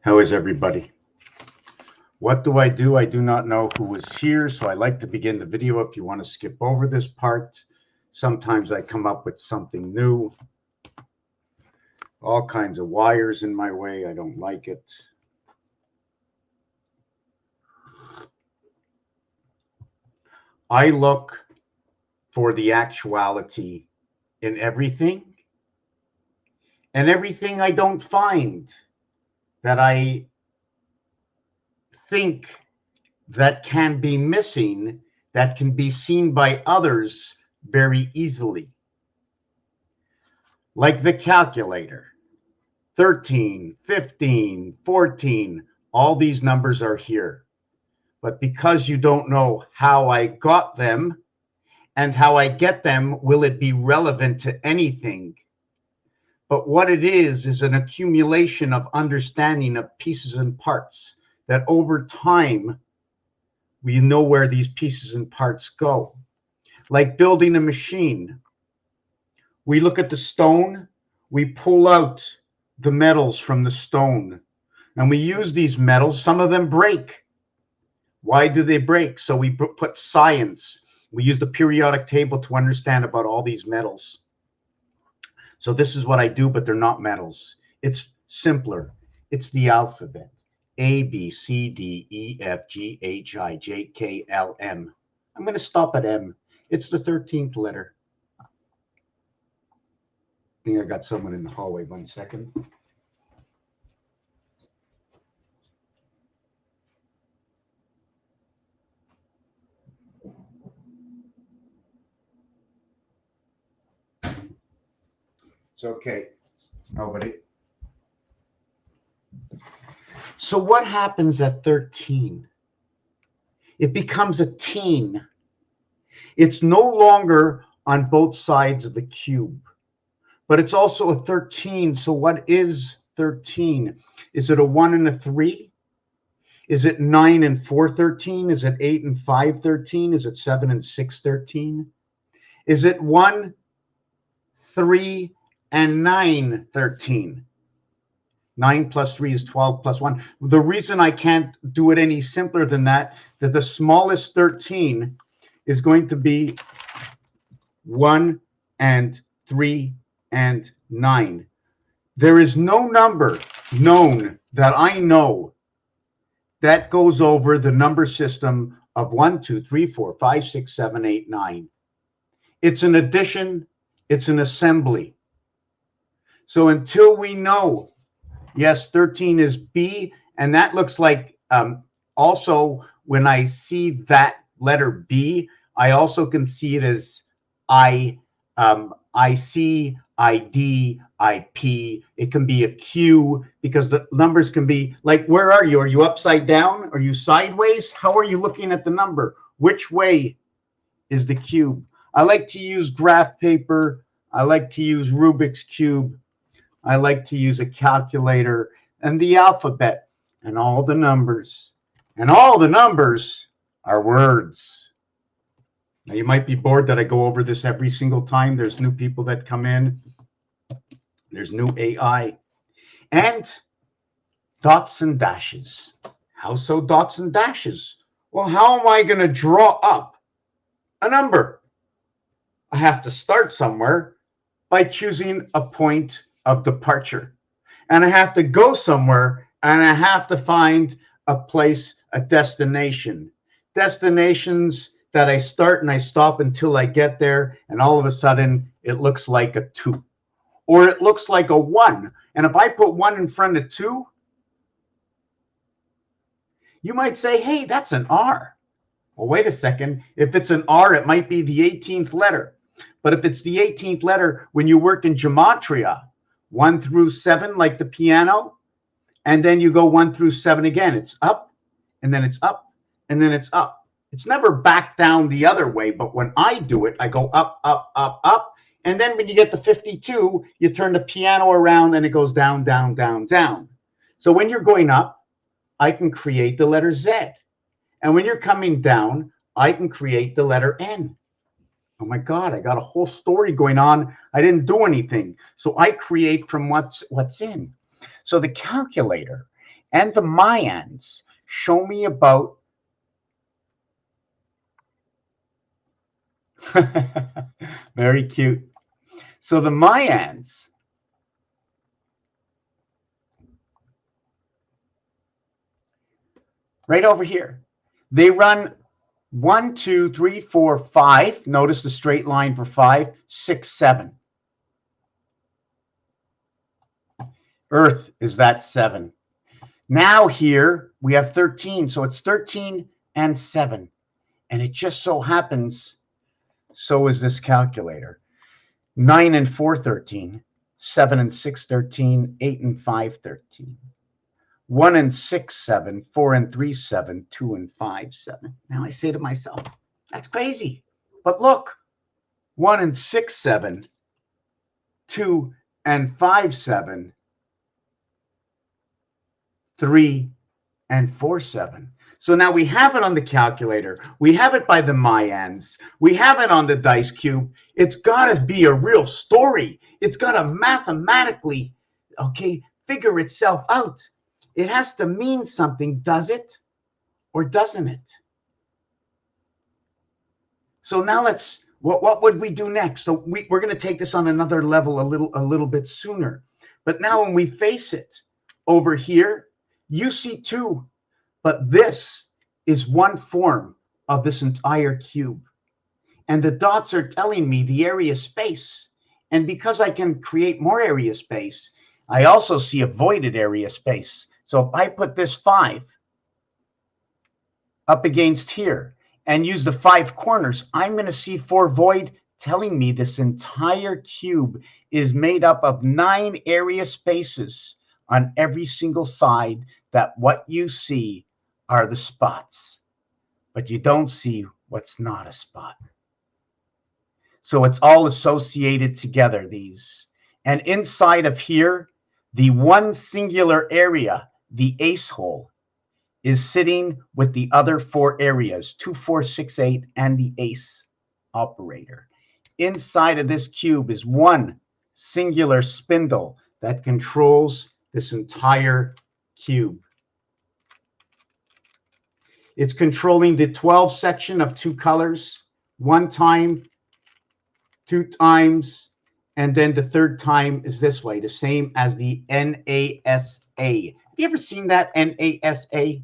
How is everybody? What do? I do not know who is here, so I like to begin the video. If you want to skip over this part, sometimes I come up with something new. All kinds of wires in my way. I don't like it. I look for the actuality in everything, and everything I don't find that I think that can be missing, that can be seen by others very easily. Like the calculator, 13, 15, 14, all these numbers are here. But because you don't know how I got them and how I get them, will it be relevant to anything? But what it is an accumulation of understanding of pieces and parts that over time, we know where these pieces and parts go. Like building a machine. We look at the stone, we pull out the metals from the stone, and we use these metals. Some of them break. Why do they break? So we put science. We use the periodic table to understand about all these metals. So this is what I do, but they're not metals. It's simpler. It's the alphabet. A, B, C, D, E, F, G, H, I, J, K, L, M. I'm going to stop at M. It's the 13th letter. I think I got someone in the hallway. 1 second. It's okay. It's nobody. So what happens at 13? It becomes a teen. It's no longer on both sides of the cube, but it's also a 13. So what is 13? Is it a 1 and a 3? Is it 9 and 4, 13? Is it 8 and 5, 13? Is it 7 and 6, 13? Is it 1, 3, and 9, 13? 9 plus 3 is 12 plus 1. The reason I can't do it any simpler than that the smallest 13 is going to be 1 and 3 and 9. There is no number known that I know that goes over the number system of 1, 2, 3, 4, 5, 6, 7, 8, 9. It's an addition. It's an assembly. So until we know, yes, 13 is B, and that looks like also when I see that letter B, I also can see it as IC, ID, IP. It can be a Q because the numbers can be like, where are you? Are you upside down? Are you sideways? How are you looking at the number? Which way is the cube? I like to use graph paper. I like to use Rubik's Cube. I like to use a calculator and the alphabet and all the numbers. And all the numbers are words. Now, you might be bored that I go over this every single time. There's new people that come in. There's new AI. And dots and dashes. How so dots and dashes? Well, how am I going to draw up a number? I have to start somewhere by choosing a point of departure. And I have to go somewhere, and I have to find a place, a destination. Destinations that I start and I stop until I get there, and all of a sudden it looks like a 2. Or it looks like a 1. And if I put 1 in front of 2, you might say, hey, that's an R. Well, wait a second. If it's an R, it might be the 18th letter. But if it's the 18th letter, when you work in gematria, 1 through 7, like the piano, and then you go 1 through 7 again. It's up, and then it's up, and then it's up. It's never back down the other way, but when I do it, I go up, up, up, up, and then when you get to 52, you turn the piano around, and it goes down, down, down, down. So when you're going up, I can create the letter Z. And when you're coming down, I can create the letter N. Oh my God, I got a whole story going on. I didn't do anything. So I create from what's in. So the calculator and the Mayans show me about very cute. So the Mayans right over here, they run 1, 2, 3, 4, 5. Notice the straight line for 5, 6, 7. Earth is that 7. Now here we have 13. So it's 13 and 7. And it just so happens, so is this calculator. 9 and 4, 13. 7 and 6, 13. 8 and 5, 13. 1 and 6, 7. 4 and 3, 7. 2 and 5, 7. Now I say to myself, that's crazy. But look, 1 and 6, 7. 2 and 5, 7. 3 and 4, 7. So now we have it on the calculator. We have it by the Mayans. We have it on the dice cube. It's got to be a real story. It's got to mathematically, figure itself out. It has to mean something, does it? Or doesn't it? So now what would we do next? So we're going to take this on another level a little bit sooner. But now when we face it over here, you see 2. But this is one form of this entire cube. And the dots are telling me the area space. And because I can create more area space, I also see a voided area space. So if I put this 5 up against here and use the 5 corners, I'm going to see 4 void, telling me this entire cube is made up of 9 area spaces on every single side, that what you see are the spots, but you don't see what's not a spot. So it's all associated together, these. And inside of here, the one singular area, the ace hole, is sitting with the other 4 areas, 2, 4, 6, 8, and the ace operator. Inside of this cube is one singular spindle that controls this entire cube. It's controlling the 12 section of 2 colors, 1 time, 2 times, and then the 3rd time is this way, the same as the NASA. Have you ever seen that NASA?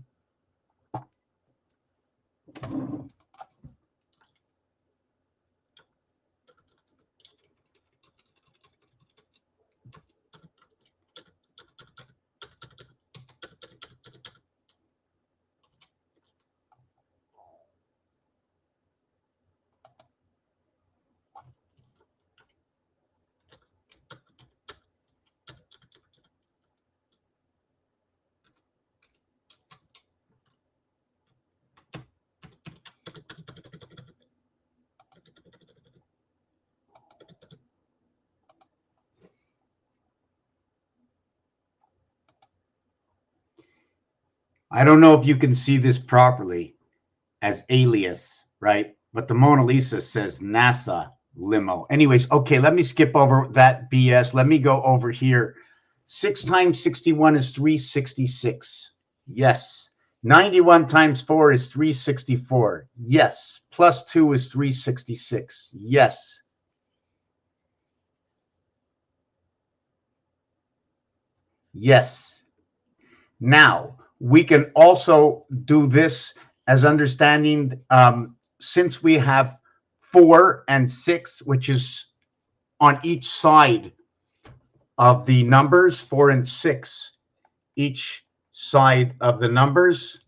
I don't know if you can see this properly as alias, right? But the Mona Lisa says NASA limo. Anyways, okay, let me skip over that BS. Let me go over here. 6 times 61 is 366. Yes. 91 times 4 is 364. Yes. Plus 2 is 366. Yes. Yes. Now, we can also do this as understanding, since we have 4 and 6, which is on each side of the numbers, 4 and 6, each side of the numbers,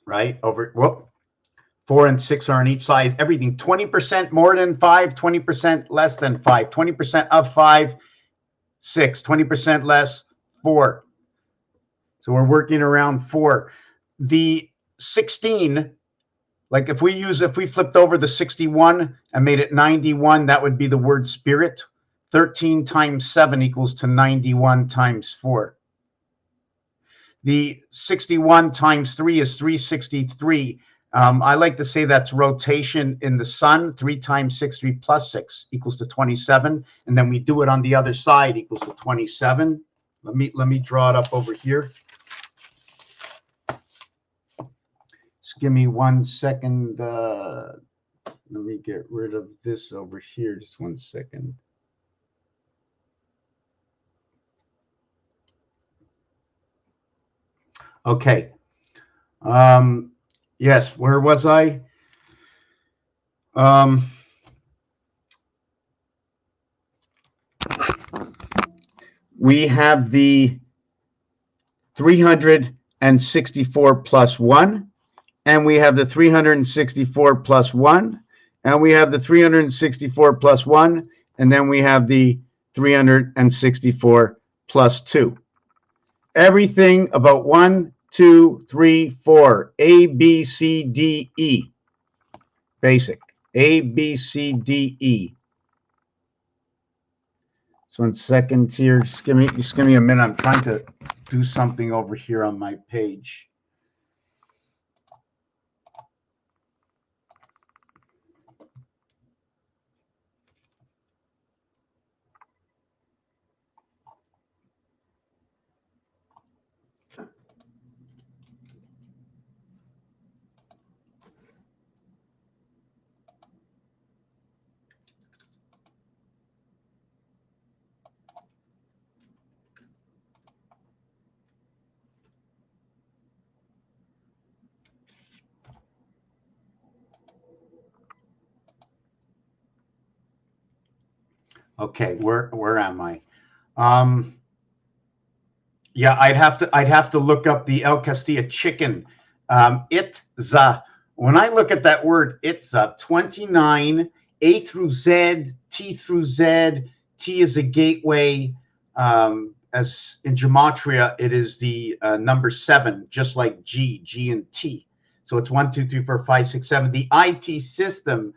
right? 4 and 6 are on each side. Everything 20% more than 5, 20% less than 5, 20% of 5, 6, 20% less, 4. So we're working around 4. The 16, like if we flipped over the 61 and made it 91, that would be the word spirit. 13 times 7 equals to 91 times 4. The 61 times 3 is 363. I like to say that's rotation in the sun. 3 times 6, 3 plus 6 equals to 27. And then we do it on the other side, equals to 27. Let me draw it up over here. Just give me 1 second. Let me get rid of this over here. Just 1 second. Okay. Yes, where was I? We have the 364 plus 1, and we have the 364 plus 1, and we have the 364 plus 1, and then we have the 364 plus 2. Everything about 1, 2, 3, 4, A, B, C, D, E. Basic. A, B, C, D, E. So 1 second here. Just give me a minute. I'm trying to do something over here on my page. Okay, where am I? Yeah, I'd have to look up the El Castilla chicken. Itza. When I look at that word Itza, 29, A through Z, T through Z. T is a gateway. As in gematria, it is the number 7, just like G and T. So it's 1, 2, 3, 4, 5, 6, 7. The IT system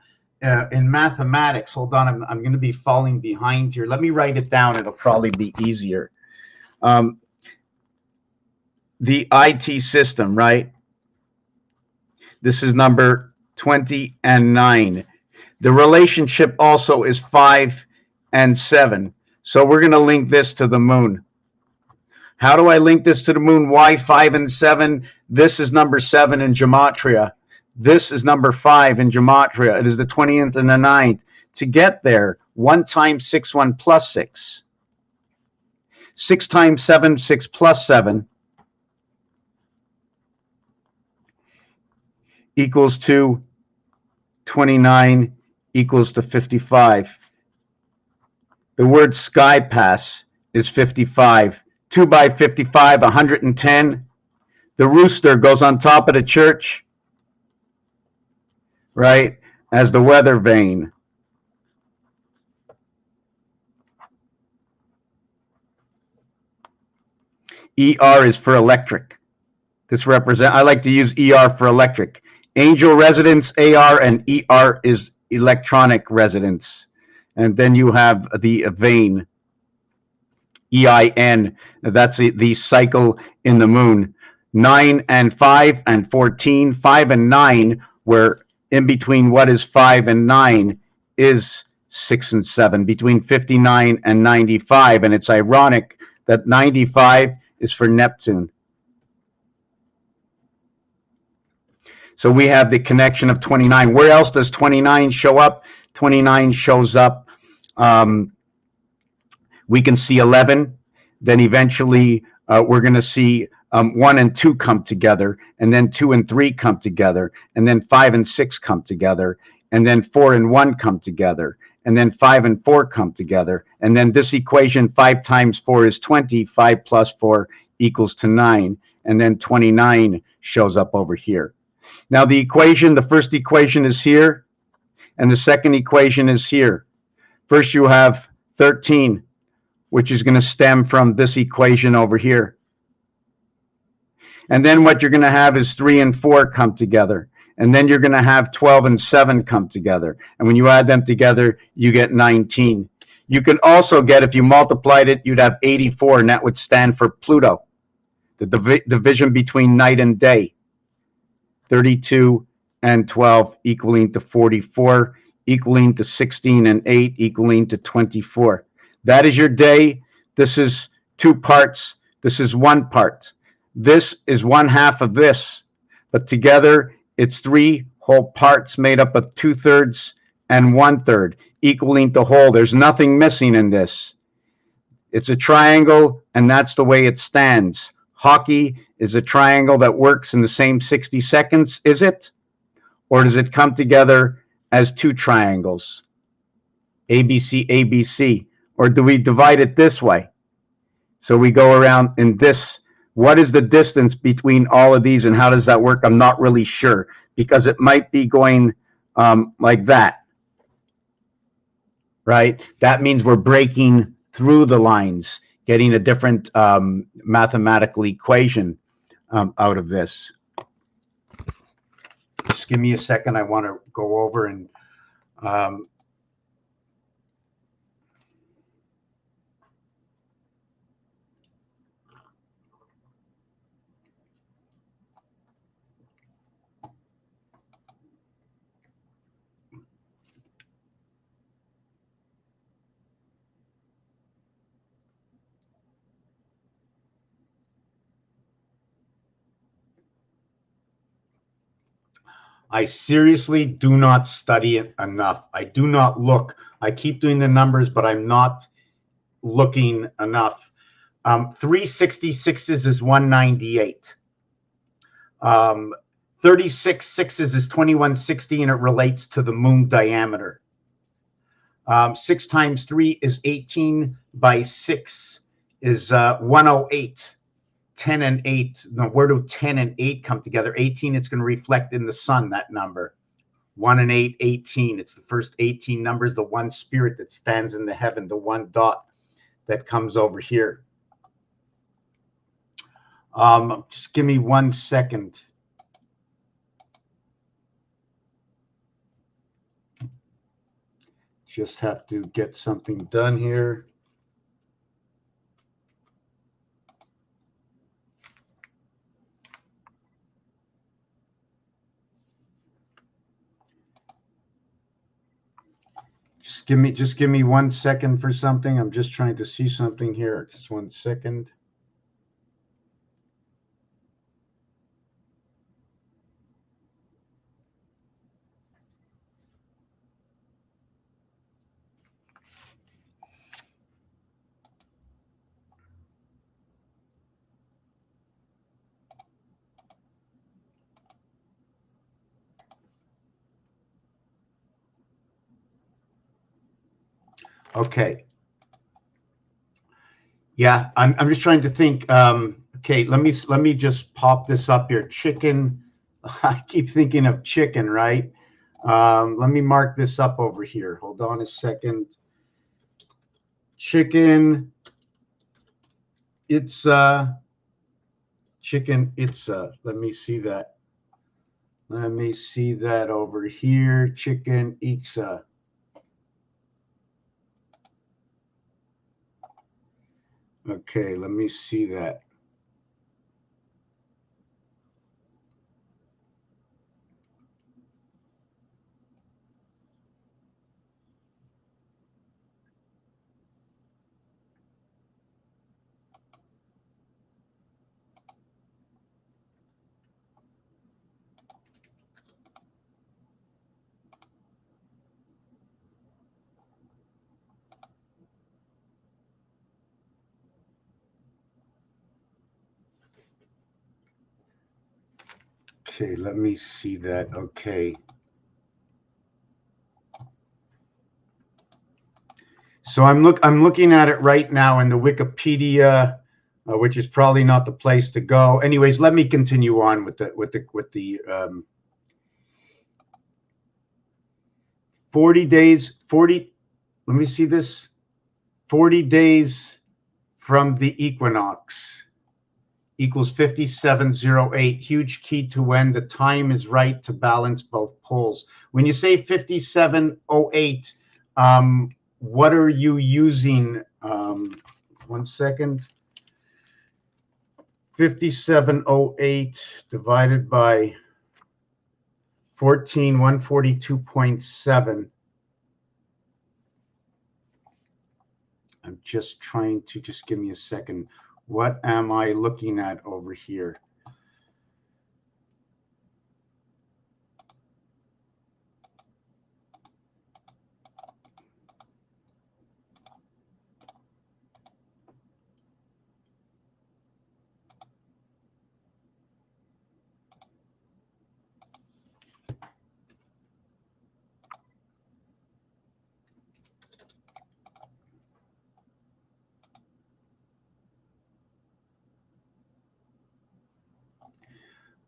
in mathematics. Hold on, I'm going to be falling behind here. Let me write it down. It'll probably be easier. The IT system, right? This is number 20 and 9. The relationship also is 5 and 7. So we're going to link this to the moon. How do I link this to the moon? Why 5 and 7? This is number 7 in gematria. This is number 5 in gematria. It is the 20th and the 9th. To get there, 1 times 6, 1 plus 6. 6 times 7, 6 plus 7 equals to 29 equals to 55. The word sky pass is 55. 2 by 55, 110. The rooster goes on top of the church, right, as the weather vane. ER is for electric. I like to use ER for electric. Angel residence, AR, and ER is electronic residence. And then you have the vane, EIN. That's the cycle in the moon. 9 and 5 and 14. 5 and 9, where in between what is 5 and 9 is 6 and 7, between 59 and 95. And it's ironic that 95 is for Neptune. So we have the connection of 29. Where else does 29 show up? 29 shows up. We can see 11. Then eventually we're going to see 1 and 2 come together. And then 2 and 3 come together. And then 5 and 6 come together. And then 4 and 1 come together. And then 5 and 4 come together. And then this equation, 5 times 4 is 20. 5 plus 4 equals to 9. And then 29 shows up over here. Now the equation, the first equation is here, and the second equation is here. First you have 13, which is going to stem from this equation over here. And then what you're going to have is 3 and 4 come together. And then you're going to have 12 and 7 come together. And when you add them together, you get 19. You can also get, if you multiplied it, you'd have 84, and that would stand for Pluto, the division between night and day. 32 and 12 equaling to 44, equaling to 16 and 8 equaling to 24. That is your day. This is two parts. This is one part. This is one half of this. But together, it's three whole parts made up of 2/3 and 1/3, equaling the whole. There's nothing missing in this. It's a triangle, and that's the way it stands. Hockey is a triangle that works in the same 60 seconds, is it? Or does it come together as two triangles? ABC, ABC. Or do we divide it this way? So we go around in this. What is the distance between all of these, and how does that work? I'm not really sure, because it might be going like that, right? That means we're breaking through the lines, getting a different mathematical equation out of this. Just give me a second. I want to go over and I seriously do not study it enough. I do not look. I keep doing the numbers, but I'm not looking enough. 366s is 198. 36 sixes is 2160, and it relates to the moon diameter. 6 times 3 is 18 by 6 is 108. 10 and 8. Now, where do 10 and 8 come together? 18, it's going to reflect in the sun, that number. 1 and 8, 18. It's the first 18 numbers, the one spirit that stands in the heaven, the one dot that comes over here. Just give me 1 second. Just have to get something done here. Just give me 1 second for something. I'm just trying to see something here. Just 1 second. Okay. Yeah, I'm just trying to think. Okay, let me just pop this up here. Chicken. I keep thinking of chicken, right? Let me mark this up over here. Hold on a second. Chicken. It's chicken. It's let me see that. Let me see that over here. Chicken itza. Okay, let me see that. Okay, let me see that. Okay. So I'm looking at it right now in the Wikipedia, which is probably not the place to go. Anyways, let me continue on with the 40 days. 40. Let me see this. 40 days from the equinox equals 5708. Huge key to when the time is right to balance both poles. When you say 5708, what are you using? 1 second. 5708 divided by 14, 142.7. I'm just trying to, just give me a second. What am I looking at over here?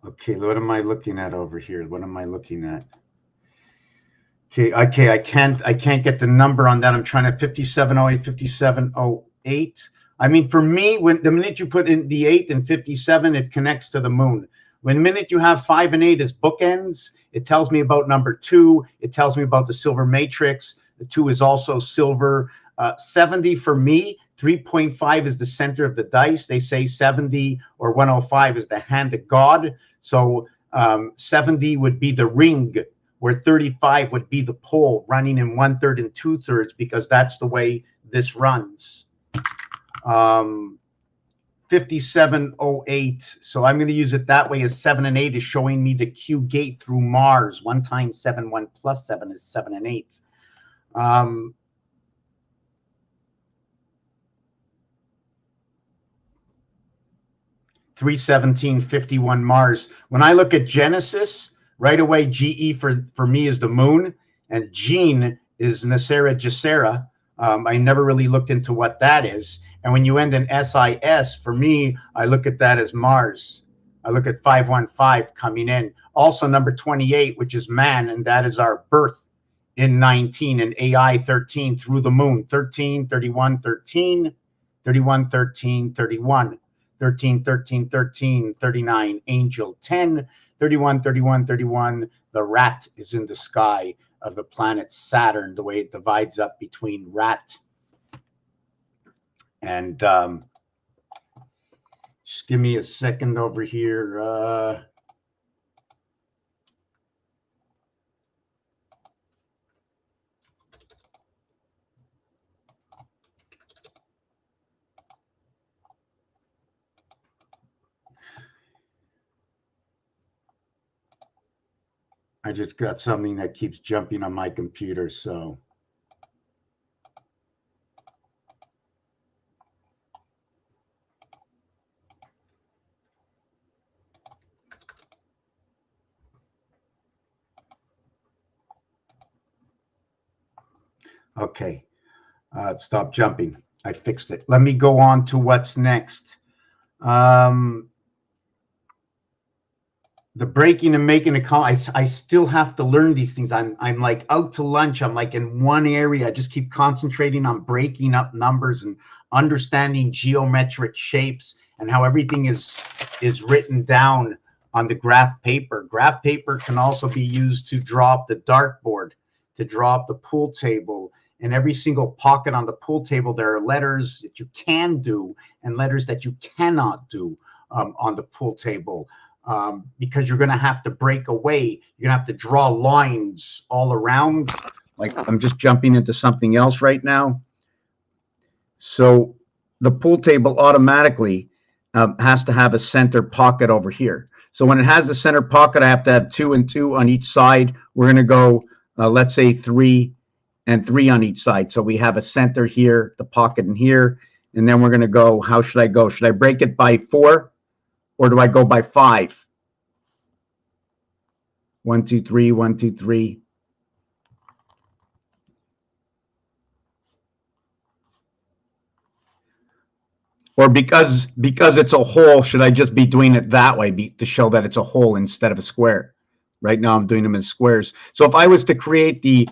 Okay, what am I looking at over here? What am I looking at? Okay, I can't get the number on that. I'm trying to 5708, 5708. I mean, for me, when the minute you put in the 8 and 57, it connects to the moon. When minute you have 5 and 8 as bookends, it tells me about number 2. It tells me about the silver matrix. The 2 is also silver. 70 for me, 3.5 is the center of the dice. They say 70 or 105 is the hand of God. So 70 would be the ring, where 35 would be the pole running in 1/3 and 2/3, because that's the way this runs. 5708. So I'm going to use it that way, as 7 and 8 is showing me the Q gate through Mars. 1 times 7, 1 plus 7 is 7 and 8. 31751 Mars. When I look at Genesis, right away, GE for me is the moon, and Gene is Nasera Jacera. I never really looked into what that is. And when you end in SIS, for me, I look at that as Mars. I look at 515 coming in. Also number 28, which is man, and that is our birth in 19, and AI 13 through the moon. 13, 31, 13, 31, 13, 31. 13, 13, 13, 39, angel 10, 31, 31, 31. The rat is in the sky of the planet Saturn, the way it divides up between rat and just give me a second over here. I just got something that keeps jumping on my computer, so. Okay, stop jumping. I fixed it. Let me go on to what's next. The breaking and making a call. I still have to learn these things. I'm like out to lunch. I'm like in one area. I just keep concentrating on breaking up numbers and understanding geometric shapes and how everything is written down on the graph paper. Graph paper can also be used to draw up the dartboard, to draw up the pool table. And every single pocket on the pool table, there are letters that you can do and letters that you cannot do on the pool table. Because you're going to have to break away. You're going to have to draw lines all around. Like, I'm just jumping into something else right now. So the pool table automatically has to have a center pocket over here. So when it has a center pocket, I have to have 2 and 2 on each side. We're going to go, let's say 3 and 3 on each side. So we have a center here, the pocket in here. And then we're going to go, how should I go? Should I break it by 4? Or do I go by 5? 1, 2, 3, 1, 2, 3. Or because it's a hole, should I just be doing it that way to show that it's a hole instead of a square? Right now I'm doing them in squares. So if I was to create the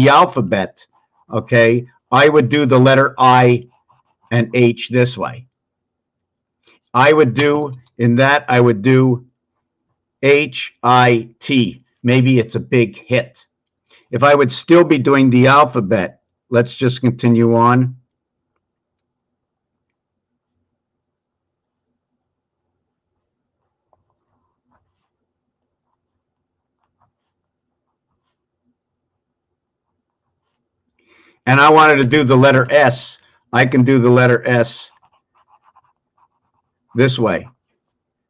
alphabet, okay, I would do the letter I and H this way. I would do HIT. Maybe it's a big hit. If I would still be doing the alphabet, let's just continue on. And I wanted to do the letter S, I can do the letter S this way.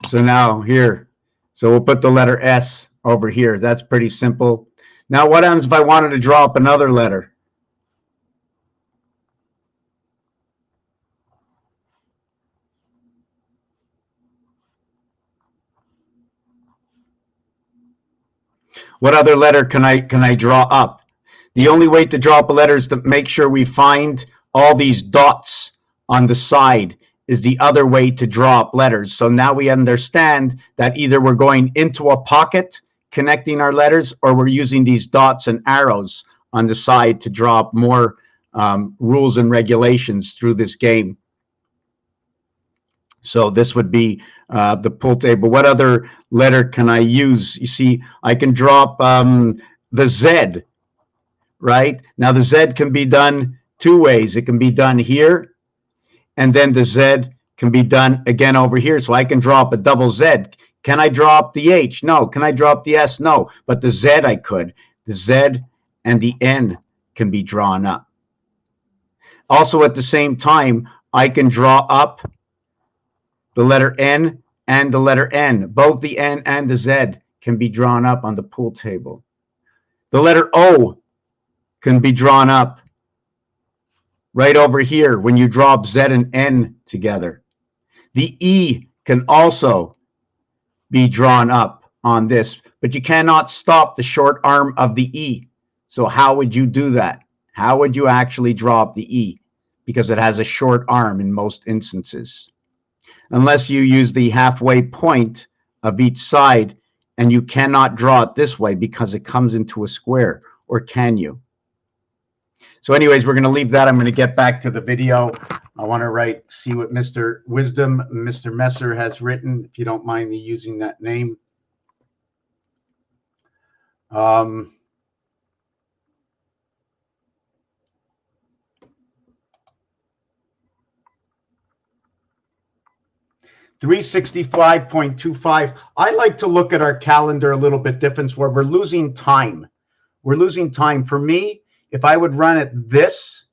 So now here, so we'll put the letter S over here. That's pretty simple. Now what happens if I wanted to draw up another letter? What other letter can I draw up? The only way to draw up a letter is to make sure we find all these dots on the side is the other way to draw up letters. So now we understand that either we're going into a pocket connecting our letters, or we're using these dots and arrows on the side to draw up more rules and regulations through this game. So this would be the pool table. What other letter can I use? You see, I can draw up the Z, right? Now the Z can be done two ways. It can be done here, and then the Z can be done again over here. So I can draw up a double Z. Can I draw up the H? No. Can I draw up the S? No. But the Z I could. The Z and the N can be drawn up. Also at the same time, I can draw up the letter N and the letter N. Both the N and the Z can be drawn up on the pool table. The letter O can be drawn up right over here when you draw up Z and N together. The E can also be drawn up on this, but you cannot stop the short arm of the E. So how would you do that? How would you actually draw up the E? Because it has a short arm in most instances. Unless you use the halfway point of each side, and you cannot draw it this way because it comes into a square, or can you? So anyways, we're going to leave that. I'm going to get back to the video. I want to see what Mr. Wisdom, Mr. Messer has written, if you don't mind me using that name. 365.25. I like to look at our calendar a little bit different, where we're losing time. We're losing time. For me, if I would run it this,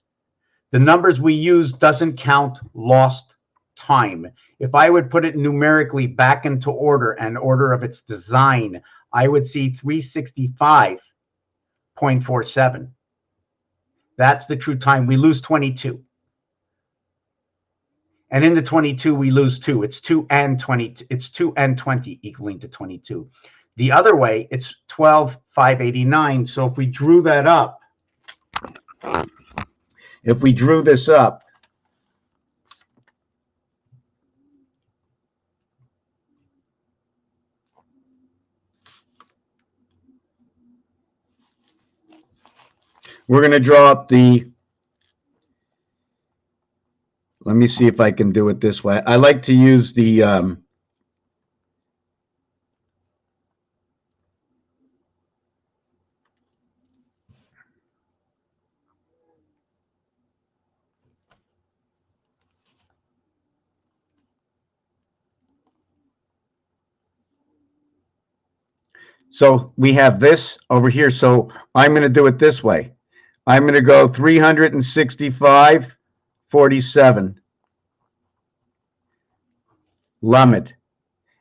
the numbers we use doesn't count lost time. If I would put it numerically back into order and order of its design, I would see 365.47. That's the true time. We lose 22. And in the 22, we lose 2. It's 2 and 20. It's 2 and 20 equaling to 22. The other way, it's 12,589. So if we drew that up, if we drew this up, we're going to draw up the, let me see if I can do it this way. I like to use the, so we have this over here. So I'm going to do it this way. I'm going to go 365.47. Lamed.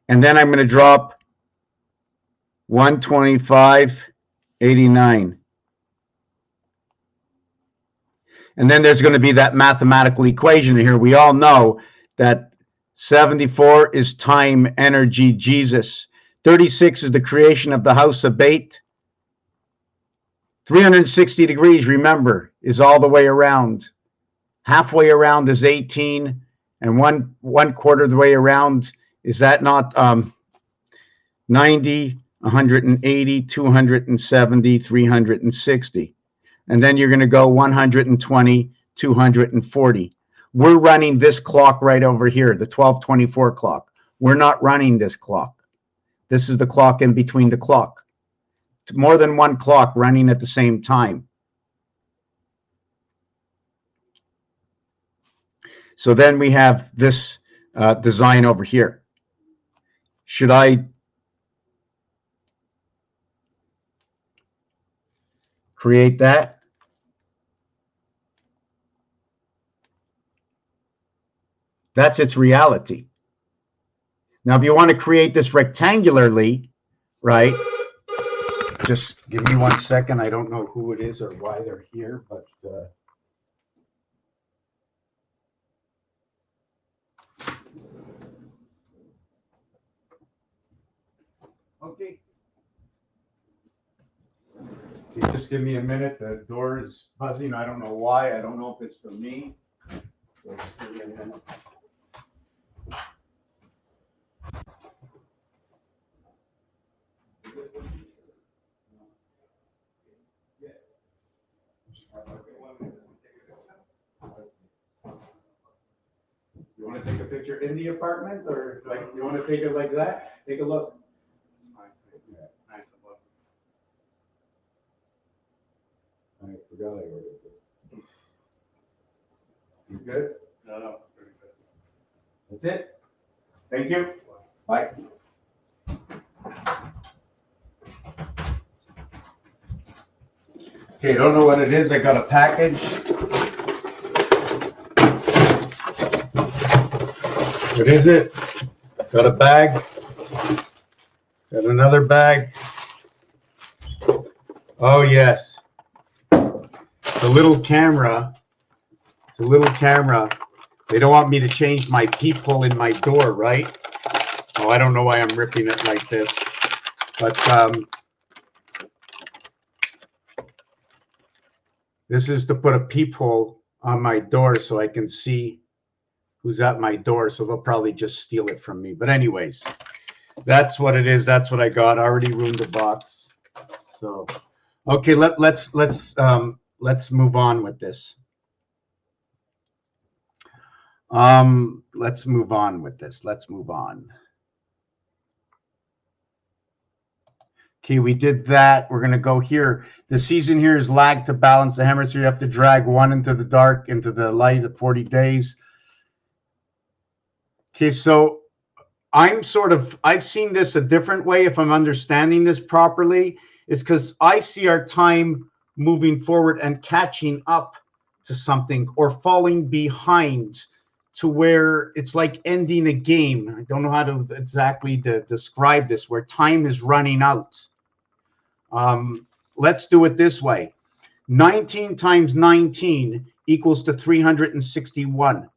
And then I'm going to drop 125.89. And then there's going to be that mathematical equation here. We all know that 74 is time, energy, Jesus. 36 is the creation of the house of bait. 360 degrees, remember, is all the way around. Halfway around is 18, and one quarter of the way around, is that not 90, 180, 270, 360? And then you're going to go 120, 240. We're running this clock right over here, the 1224 clock. We're not running this clock. This is the clock in between the clock. More than one clock running at the same time. So then we have this design over here. Should I create that? That's its reality. Now, if you want to create this rectangularly, right? Just give me 1 second. I don't know who it is or why they're here, but okay. Just give me a minute. The door is buzzing. I don't know why. I don't know if it's for me. So just give me a minute. You want to take a picture in the apartment, or like you want to take it like that? Take a look. I forgot I ordered it. You good? No. That's it. Thank you. Bye. Okay, don't know what it is. I got a package. What is it? Got a bag. Got another bag. Oh, yes. It's a little camera. It's a little camera. They don't want me to change my peephole in my door, right? Oh, I don't know why I'm ripping it like this. But this is to put a peephole on my door so I can see who's at my door. So they'll probably just steal it from me. But anyways, that's what it is. That's what I got. I already ruined the box. So, okay, let's move on with this. Let's move on with this. Let's move on. Okay, we did that. We're going to go here. The season here is lag to balance the hammer, so you have to drag one into the dark, into the light at 40 days. Okay, so I've seen this a different way if I'm understanding this properly. It's because I see our time moving forward and catching up to something or falling behind to where it's like ending a game. I don't know how to exactly describe this, where time is running out. Let's do it this way. 19 times 19 equals to 361.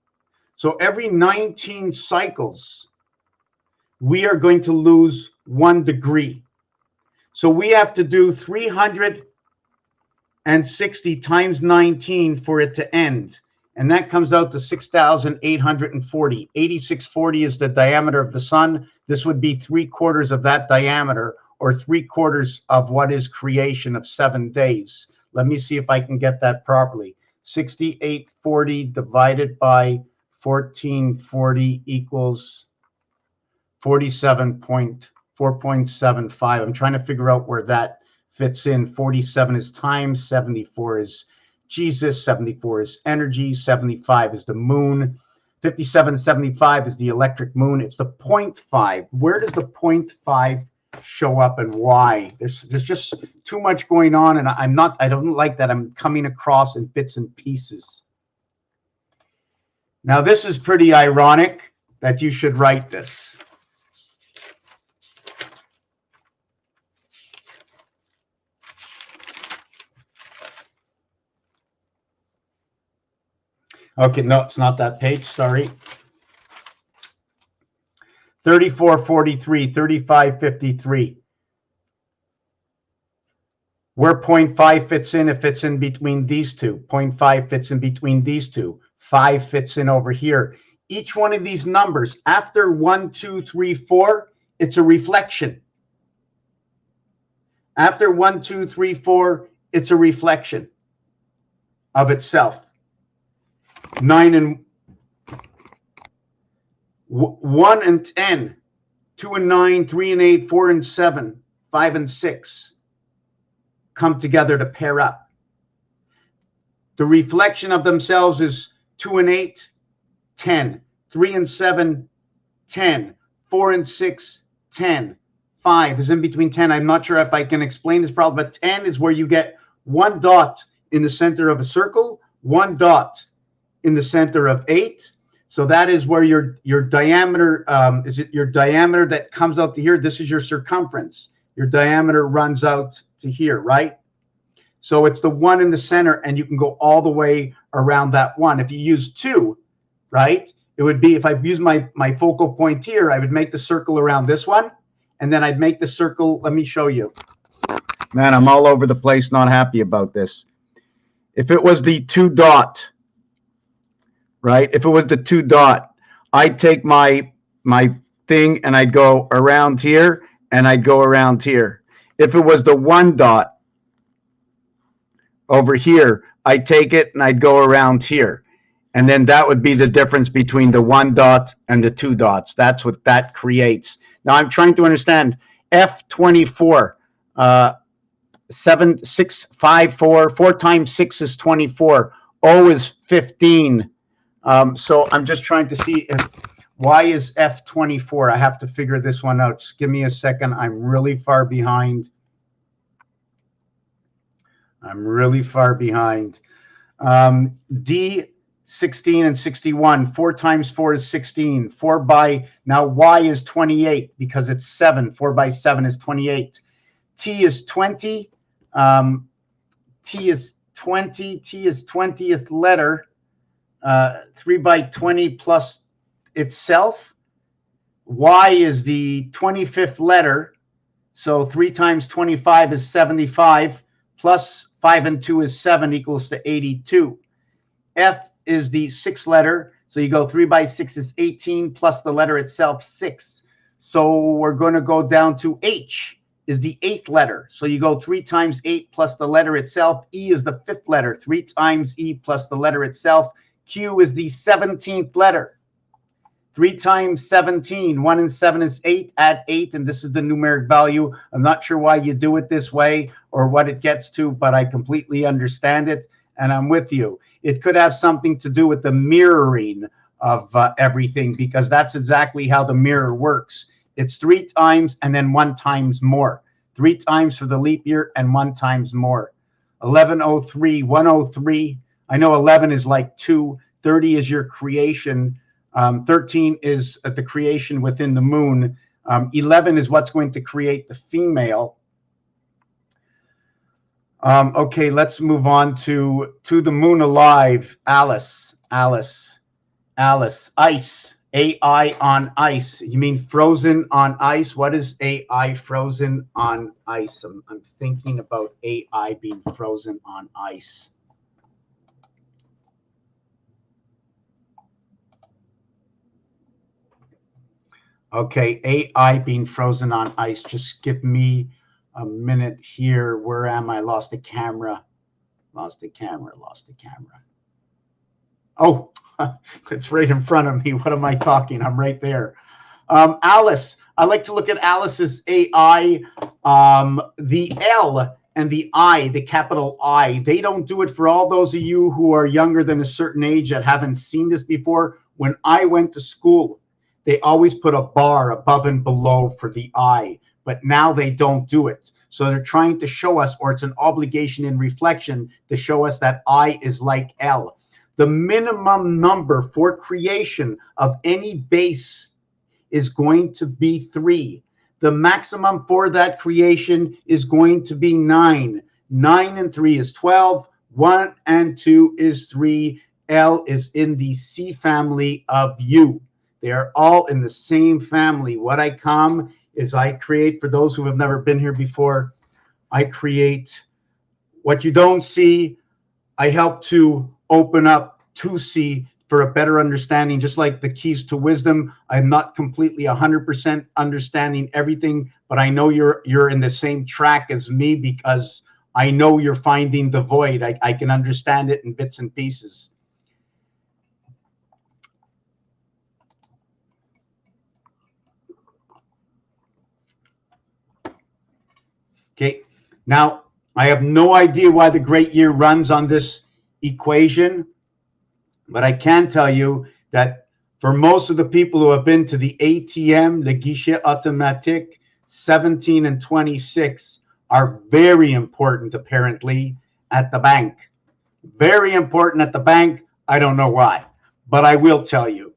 So every 19 cycles, we are going to lose 1 degree. So we have to do 360 times 19 for it to end. And that comes out to 6,840. 8640 is the diameter of the sun. This would be 3/4 of that diameter, or 3/4 of what is creation of 7 days. Let me see if I can get that properly. 6840 divided by 1440 equals 47.4.75. I'm trying to figure out where that fits in. 47 is time, 74 is Jesus, 74 is energy, 75 is the moon, 5775 is the electric moon. It's the 0.5. Where does the 0.5 show up and why? There's just too much going on, and I don't like that I'm coming across in bits and pieces. Now, this is pretty ironic that you should write this. Okay, no, it's not that page, sorry. 3443, 3553. Where 0.5 fits in, it fits in between these two. 0.5 fits in between these two. 5 fits in over here. Each one of these numbers, after 1, 2, 3, 4, it's a reflection. After 1, 2, 3, 4, it's a reflection of itself. 9 and 1 and 10, 2 and 9, 3 and 8, 4 and 7, 5 and 6 come together to pair up. The reflection of themselves is 2 and 8, 10, 3 and 7, 10, 4 and 6, 10, 5 is in between 10. I'm not sure if I can explain this problem, but 10 is where you get 1 dot in the center of a circle, 1 dot in the center of 8. So that is where your diameter, is it your diameter that comes out to here? This is your circumference. Your diameter runs out to here, right? So it's the one in the center, and you can go all the way around that one. If you use 2, right, it would be, if I use my focal point here, I would make the circle around this one, and then I'd make the circle. Let me show you. Man, I'm all over the place, not happy about this. If it was the 2 dot, right? If it was the 2 dot, I'd take my thing and I'd go around here and I'd go around here. If it was the 1 dot over here, I'd take it and I'd go around here. And then that would be the difference between the 1 dot and the 2 dots. That's what that creates. Now I'm trying to understand F24, 7, 6, 5, 4. 4 times 6 is 24. O is 15. So I'm just trying to see why is F24. I have to figure this one out. Just give me a second. I'm really far behind. D, 16 and 61. 4 times 4 is 16. 4 by, now Y is 28 because it's 7. 4 by 7 is 28. T is 20. T is 20. T is 20th letter. 3 by 20 plus itself. Y is the 25th letter. So 3 times 25 is 75. Plus 5 and 2 is 7 equals to 82. F is the 6th letter. So you go 3 by 6 is 18 plus the letter itself 6. So we're going to go down to H is the 8th letter. So you go 3 times 8 plus the letter itself. E is the 5th letter. 3 times E plus the letter itself. Q is the 17th letter. 3 times 17, 1 and 7 is 8, add 8, and this is the numeric value. I'm not sure why you do it this way or what it gets to, but I completely understand it, and I'm with you. It could have something to do with the mirroring of everything, because that's exactly how the mirror works. It's 3 times and then 1 times more. 3 times for the leap year and 1 times more. 1103, 103. I know 11 is like 2. 30 is your creation. 13 is the creation within the moon. 11 is what's going to create the female. Okay, let's move on to the moon alive. Alice. Ice. AI on ice. You mean frozen on ice? What is AI frozen on ice? I'm thinking about AI being frozen on ice. Okay, AI being frozen on ice. Just give me a minute here. Where am I? Lost a camera. Oh, it's right in front of me. What am I talking? I'm right there. Alice. I like to look at Alice's AI. The L and the I, the capital I, they don't do it for all those of you who are younger than a certain age that haven't seen this before. When I went to school, they always put a bar above and below for the I, but now they don't do it. So they're trying to show us, or it's an obligation in reflection to show us that I is like L. The minimum number for creation of any base is going to be 3. The maximum for that creation is going to be 9. 9 and 3 is 12. 1 and 2 is 3. L is in the C family of U. They are all in the same family. What I come is I create, for those who have never been here before, I create what you don't see. I help to open up to see for a better understanding, just like the keys to wisdom. I'm not completely 100% understanding everything, but I know you're in the same track as me, because I know you're finding the void. I can understand it in bits and pieces. Okay, now I have no idea why the great year runs on this equation, but I can tell you that for most of the people who have been to the ATM, the guichet automatique, 17 and 26 are very important, apparently, at the bank. Very important at the bank. I don't know why, but I will tell you.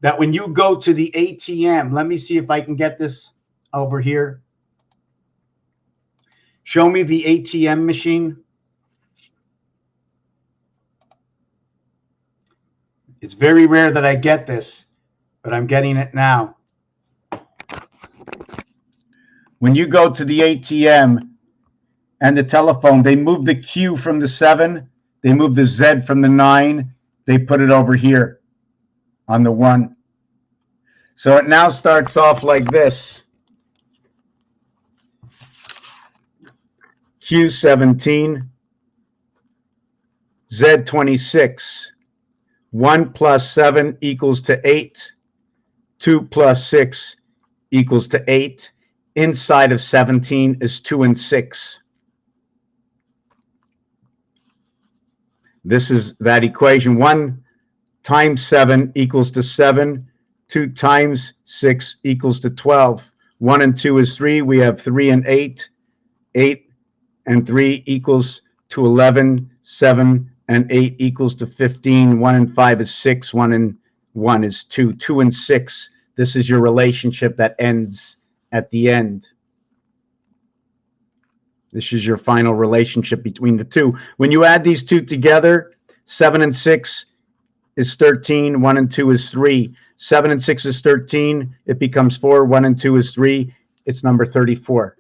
that when you go to the ATM, let me see if I can get this over here. Show me the ATM machine. It's very rare that I get this, but I'm getting it now. When you go to the ATM and the telephone, they move the Q from the 7, they move the Z from the 9, they put it over here on the 1. So it now starts off like this. Q17, Z26. 1 plus 7 equals to 8. 2 plus 6 equals to 8. Inside of 17 is 2 and 6. This is that equation. 1 times 7 equals to 7. 2 times 6 equals to 12. 1 and 2 is 3. We have 3 and 8. 8 and 3 equals to 11. 7 and 8 equals to 15. 1 and 5 is 6. 1 and 1 is 2. 2 and 6. This is your relationship that ends at the end. This is your final relationship between the two. When you add these two together, 7 and 6 is 13. 1 and 2 is 3. 7 and 6 is 13. It becomes 4. 1 and 2 is 3. It's number 34.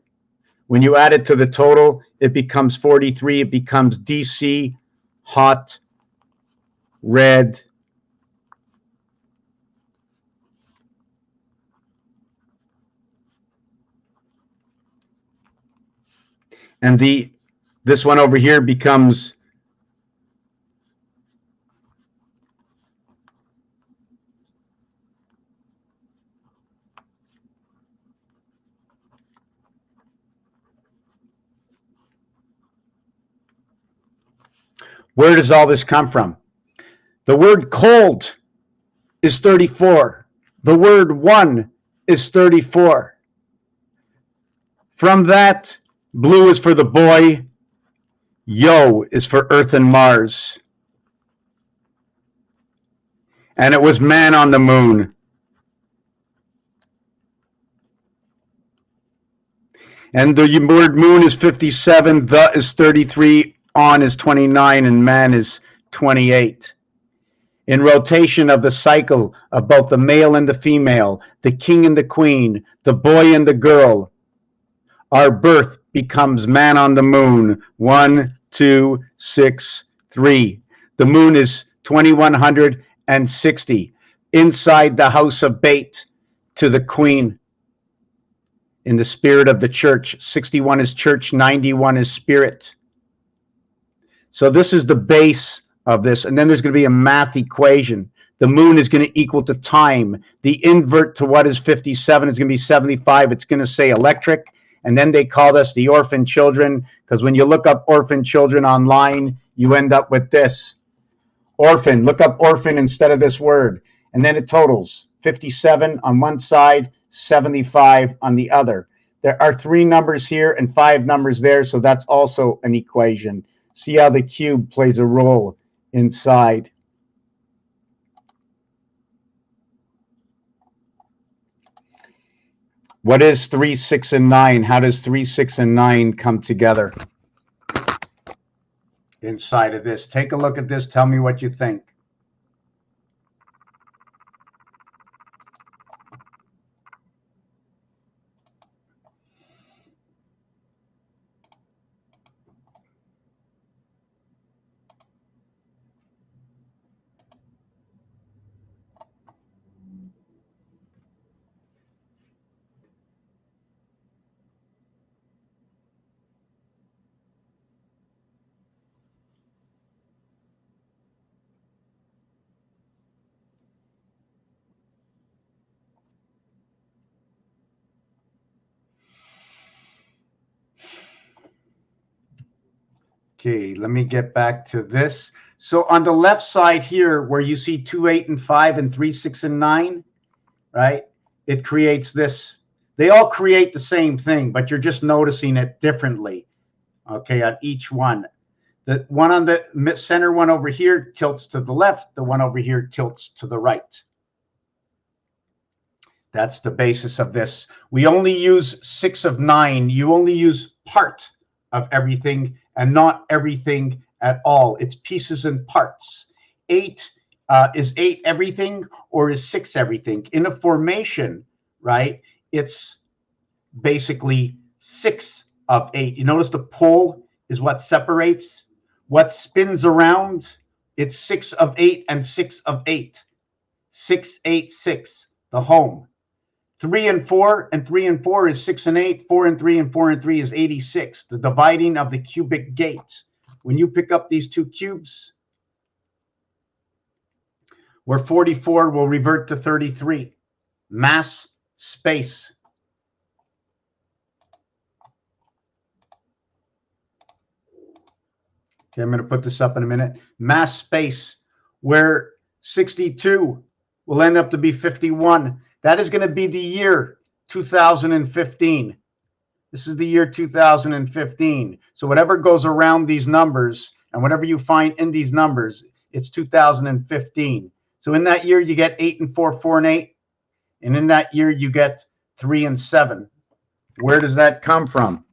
When you add it to the total, it becomes 43. It becomes DC, hot, red, and this one over here becomes where does all this come from? The word cold is 34. The word 1 is 34. From that, blue is for the boy, yo is for Earth and Mars. And it was man on the moon. And the word moon is 57, the is 33, on is 29, and man is 28. In rotation of the cycle of both the male and the female, the king and the queen, the boy and the girl, our birth becomes man on the moon. 1, 2, 6, 3. The moon is 2160 inside the house of Bate to the queen. In the spirit of the church, 61 is church, 91 is spirit. So this is the base of this. And then there's going to be a math equation. The moon is going to equal to time. The invert to what is 57 is going to be 75. It's going to say electric. And then they called us the orphan children, because when you look up orphan children online, you end up with this. Orphan, look up orphan instead of this word. And then it totals 57 on one side, 75 on the other. There are 3 numbers here and 5 numbers there, so that's also an equation. See how the cube plays a role inside. What is 3, 6, and 9? How does 3, 6, and 9 come together inside of this? Take a look at this. Tell me what you think. Okay, let me get back to this. So on the left side here, where you see 2, 8, and 5, and 3, 6, and 9, right? It creates this. They all create the same thing, but you're just noticing it differently, okay, on each one. The one on the center one over here tilts to the left. The one over here tilts to the right. That's the basis of this. We only use 6 of 9. You only use part of everything and not everything at all. It's pieces and parts. 8 is 8 everything or is 6 everything? In a formation, right, it's basically 6 of 8. You notice the pole is what separates. What spins around, it's 6 of 8 and 6 of 8. 686, the home. 3 and 4, and 3 and 4 is 6 and 8. 4 and 3, and 4 and 3 is 86. The dividing of the cubic gate. When you pick up these two cubes, where 44 will revert to 33. Mass, space. Okay, I'm going to put this up in a minute. Mass, space, where 62 will end up to be 51. That is going to be the year 2015. This is the year 2015. So whatever goes around these numbers and whatever you find in these numbers, it's 2015. So in that year, you get 8 and 4, 4 and 8. And in that year, you get 3 and 7. Where does that come from?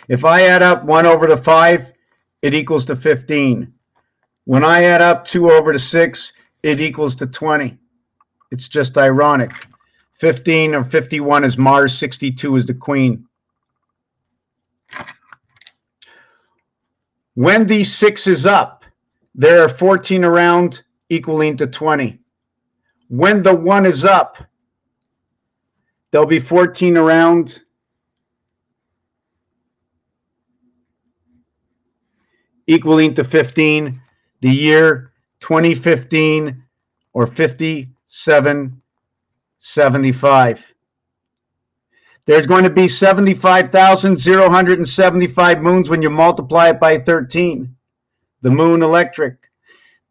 If I add up 1 over to 5, it equals to 15. When I add up 2 over to 6, it equals to 20. It's just ironic. 15 or 51 is Mars, 62 is the Queen. When these 6 is up, there are 14 around equaling to 20. When the 1 is up, there'll be 14 around equaling to 15. The year 2015 or 5775. There's going to be 75,075 moons when you multiply it by 13. The moon electric.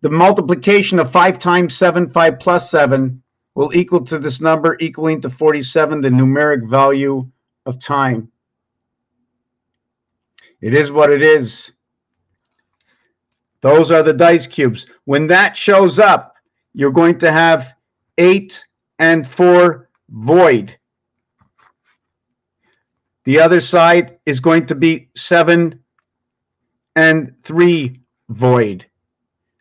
The multiplication of 5 times 7, 5 plus 7, will equal to this number, equaling to 47, the numeric value of time. It is what it is. Those are the dice cubes. When that shows up, you're going to have 8 and 4 void. The other side is going to be 7 and 3 void.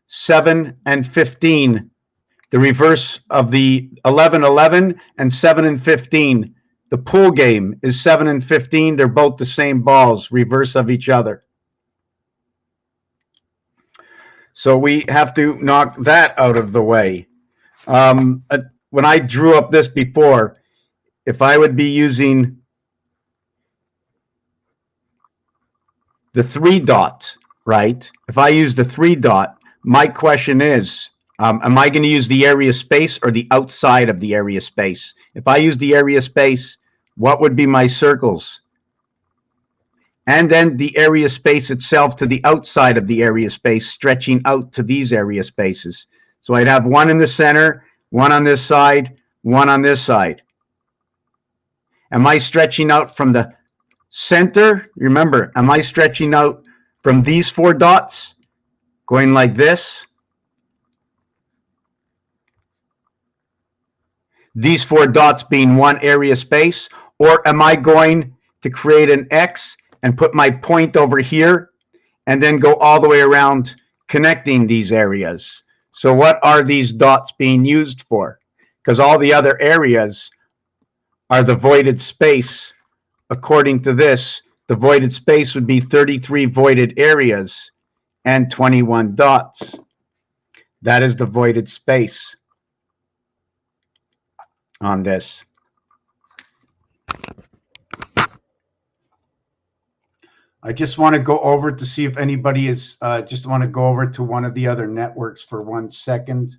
7 and 15. The reverse of the 11, 11 and 7 and 15. The pool game is 7 and 15. They're both the same balls, reverse of each other. So we have to knock that out of the way. When I drew up this before, if I would be using the 3 dot, right? If I use the 3 dot, my question is, am I going to use the area space or the outside of the area space? If I use the area space, what would be my circles? And then the area space itself to the outside of the area space, stretching out to these area spaces. So I'd have 1 in the center, 1 on this side, 1 on this side. Am I stretching out from the center? Remember, am I stretching out from these 4 dots, going like this? These 4 dots being one area space, or am I going to create an X and put my point over here and then go all the way around connecting these areas? So what are these dots being used for? Because all the other areas are the voided space. According to this, the voided space would be 33 voided areas and 21 dots. That is the voided space on this. I just want to go over to see if anybody is, just want to go over to one of the other networks for 1 second.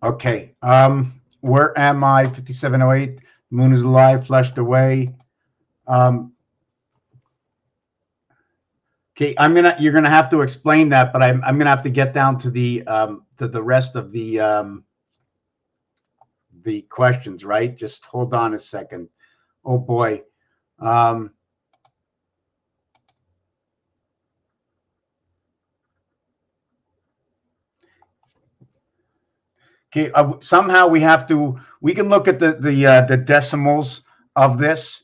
Okay, where am I? 5708. Moon is alive, flushed away. Okay, you're gonna have to explain that, but I'm gonna have to get down to the rest of the questions, right? Just hold on a second. Oh boy. Um, okay, somehow we can look at the decimals of this.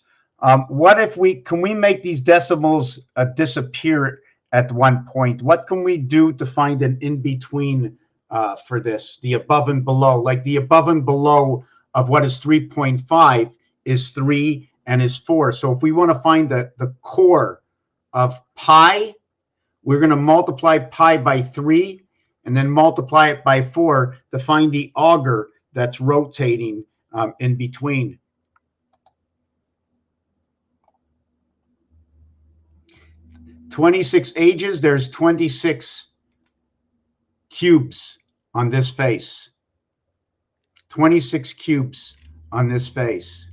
What if can we make these decimals disappear at one point? What can we do to find an in between for this? The above and below, like the above and below of what is 3.5 is 3 and is 4. So if we want to find the core of pi, we're going to multiply pi by 3 and then multiply it by 4 to find the auger that's rotating in between. "26 ages, there's 26 cubes on this face. 26 cubes on this face.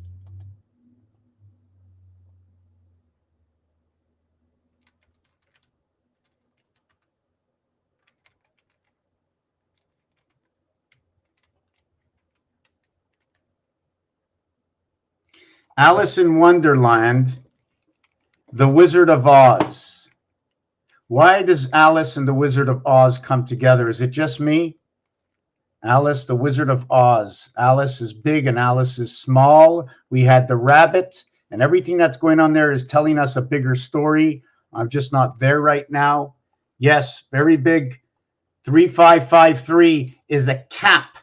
Alice in Wonderland, The Wizard of Oz. Why does Alice and the Wizard of Oz come together? Is it just me? Alice, the Wizard of Oz. Alice is big and Alice is small. We had the rabbit, and everything that's going on there is telling us a bigger story. I'm just not there right now. Yes, very big. 3553 is a cap.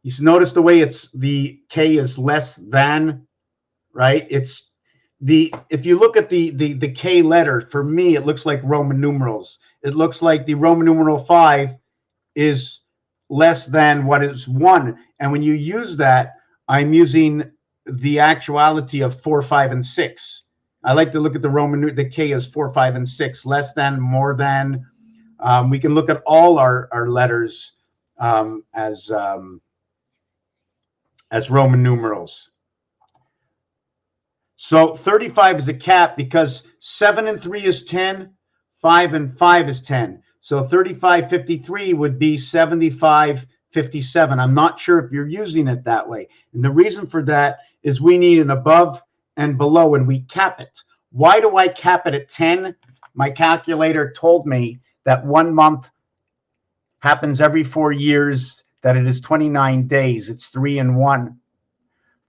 You notice the way the K is less than, right? If you look at the K letter, for me, it looks like Roman numerals. It looks like the Roman numeral 5 is less than what is 1. And when you use that, I'm using the actuality of 4, 5, and 6. I like to look at the K as 4, 5, and 6, less than, more than. We can look at all our letters as Roman numerals. So 35 is a cap because 7 and 3 is 10, 5 and 5 is 10. So 3553 would be 7557. I'm not sure if you're using it that way. And the reason for that is we need an above and below, and we cap it. Why do I cap it at 10? My calculator told me that 1 month happens every 4 years, that it is 29 days. It's 3 and 1.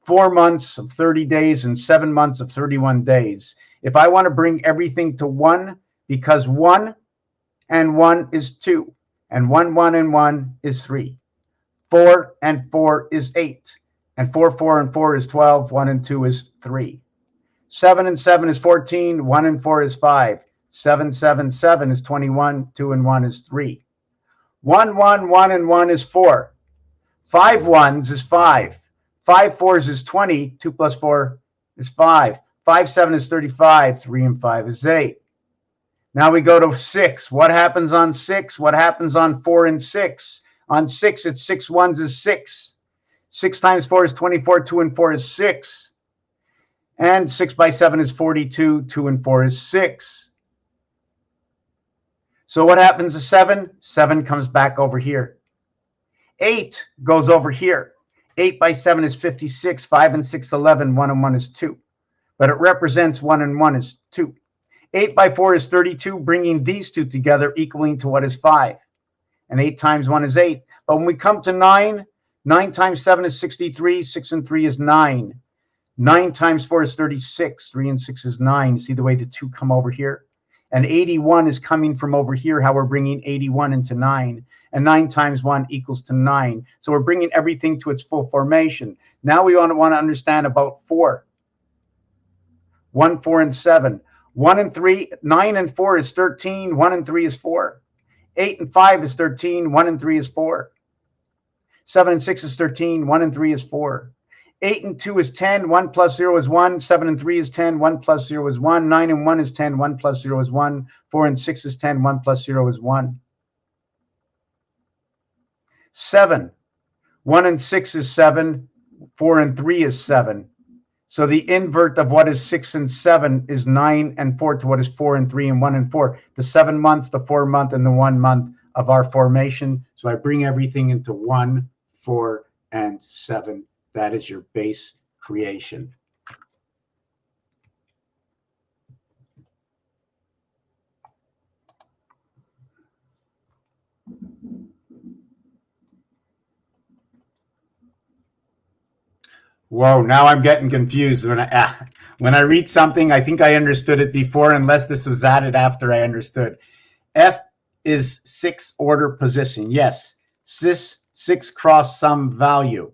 4 months of 30 days and 7 months of 31 days. If I want to bring everything to 1, because 1 and 1 is 2, and 1, 1 and 1 is 3. 4 and 4 is 8, and 4, 4 and 4 is 12. 1 and 2 is 3. 7 and 7 is 14. 1 and 4 is 5. 7, 7, 7 is 21. 2 and 1 is 3. 1, 1, 1 and 1 is 4. 5 ones is 5. 5 fours is 20. 2 plus 4 is 5. 5, 7 is 35. 3 and 5 is 8. Now we go to 6. What happens on 6? What happens on 4 and 6? On 6, it's 6 ones is 6. 6 times 4 is 24. 2 and 4 is 6. And 6 by 7 is 42. 2 and 4 is 6. So what happens to 7? 7 comes back over here. 8 goes over here. 8 by 7 is 56. 5 and 6, 11. 1 and 1 is 2. But it represents 1 and 1 is 2. 8 by 4 is 32, bringing these two together, equaling to what is 5. And 8 times 1 is 8. But when we come to 9, 9 times 7 is 63. 6 and 3 is 9. 9 times 4 is 36. 3 and 6 is 9. See the way the 2 come over here? And 81 is coming from over here, how we're bringing 81 into 9. And 9 times 1 equals to 9. So we're bringing everything to its full formation. Now we want to understand about 4. 1, 4, and 7. 1 and 3, 9 and 4 is 13. 1 and 3 is 4. 8 and 5 is 13. 1 and 3 is 4. 7 and 6 is 13. 1 and 3 is 4. 8 and 2 is 10. 1 plus 0 is 1. 7 and 3 is 10. 1 plus 0 is 1. 9 and 1 is 10. 1 plus 0 is 1. 4 and 6 is 10. 1 plus 0 is 1. 7. 1 and 6 is 7. 4 and 3 is 7. So the invert of what is 6 and 7 is 9 and 4 to what is 4 and 3 and 1 and 4. The 7 months, the 4 month, and the 1 month of our formation. So I bring everything into 1, 4, and 7. That is your base creation. Whoa, now I'm getting confused. When I read something, I think I understood it before, unless this was added after I understood. F is 6 order position. Yes, 6 cross some value.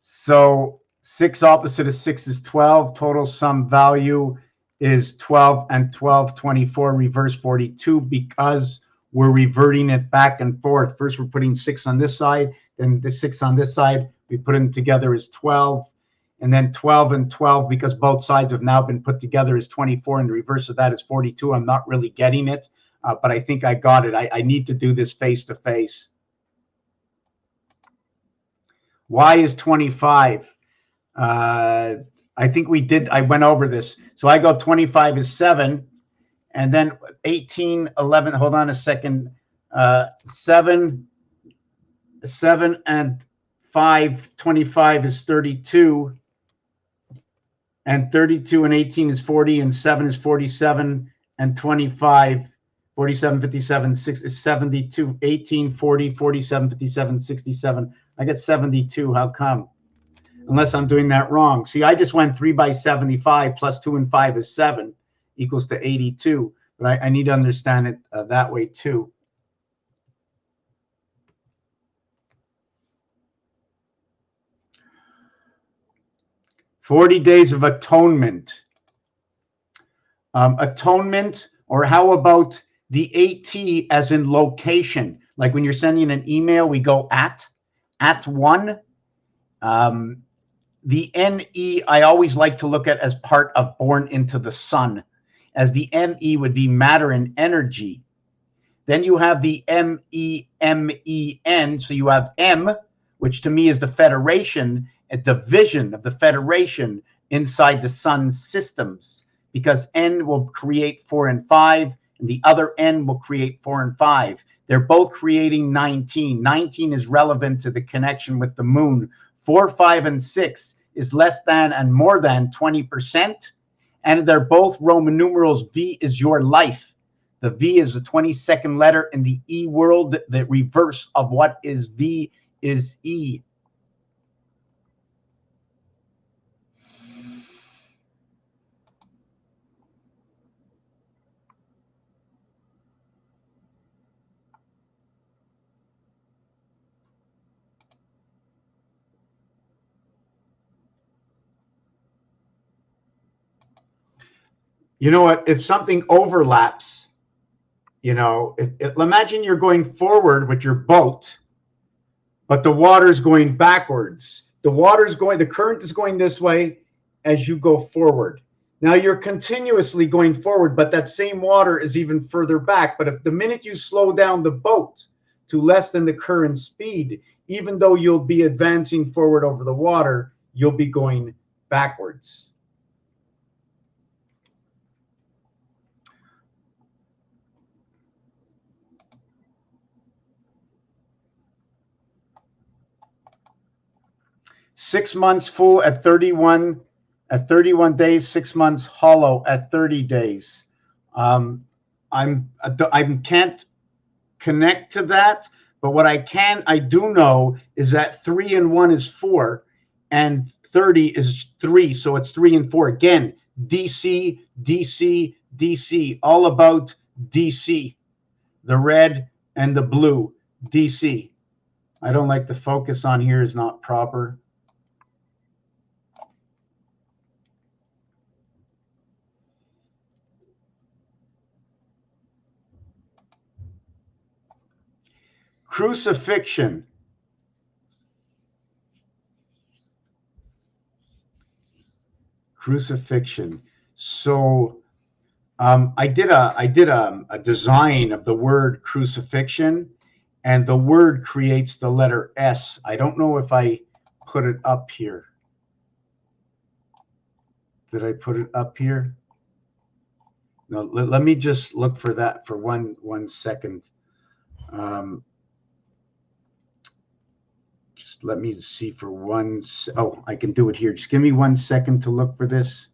So 6 opposite of 6 is 12. Total sum value is 12 and 12, 24, reverse 42, because we're reverting it back and forth. First, we're putting 6 on this side, then the 6 on this side. We put them together as 12, and then 12 and 12, because both sides have now been put together, is 24, and the reverse of that is 42. I'm not really getting it, but I think I got it. I need to do this face to face. Y is 25. I think I went over this. So I go 25 is 7, and then 18, 11, hold on a second. 7 and 5, 25 is 32, and 32 and 18 is 40, and 7 is 47, and 25, 47, 57, 6 is 72, 18, 40, 47, 57, 67. I get 72. How come? Unless I'm doing that wrong. See, I just went 3 by 75 plus 2 and 5 is 7 equals to 82. But I need to understand it that way too. "40 days of atonement." Atonement, or how about the AT as in location? Like when you're sending an email, we go at 1. The NE, I always like to look at as part of born into the sun, as the ME would be matter and energy. Then you have the MEMEN, so you have M, which to me is the federation, a division of the federation inside the sun's systems, because N will create 4 and 5, and the other N will create 4 and 5. They're both creating 19. 19 is relevant to the connection with the moon. 4, 5, and 6 is less than and more than 20%. And they're both Roman numerals. V is your life. The V is the 22nd letter in the E world. The reverse of what is V is E. You know what? If something overlaps, imagine you're going forward with your boat, but the water's going backwards. The current is going this way as you go forward. Now you're continuously going forward, but that same water is even further back. But if the minute you slow down the boat to less than the current speed, even though you'll be advancing forward over the water, you'll be going backwards. Six months full at 31 days, 6 months hollow at 30 days. I can't connect to that, but what I do know is that 3 and 1 is 4, and 30 is 3, so it's 3 and 4. Again, DC, DC, DC, all about DC, the red and the blue, DC. I don't like the focus on here is not proper. Crucifixion. Crucifixion. So I did a design of the word crucifixion, and the word creates the letter S. I don't know if I put it up here. Did I put it up here? No, let me just look for that for one second. Just let me see for oh, I can do it here. Just give me 1 second to look for this.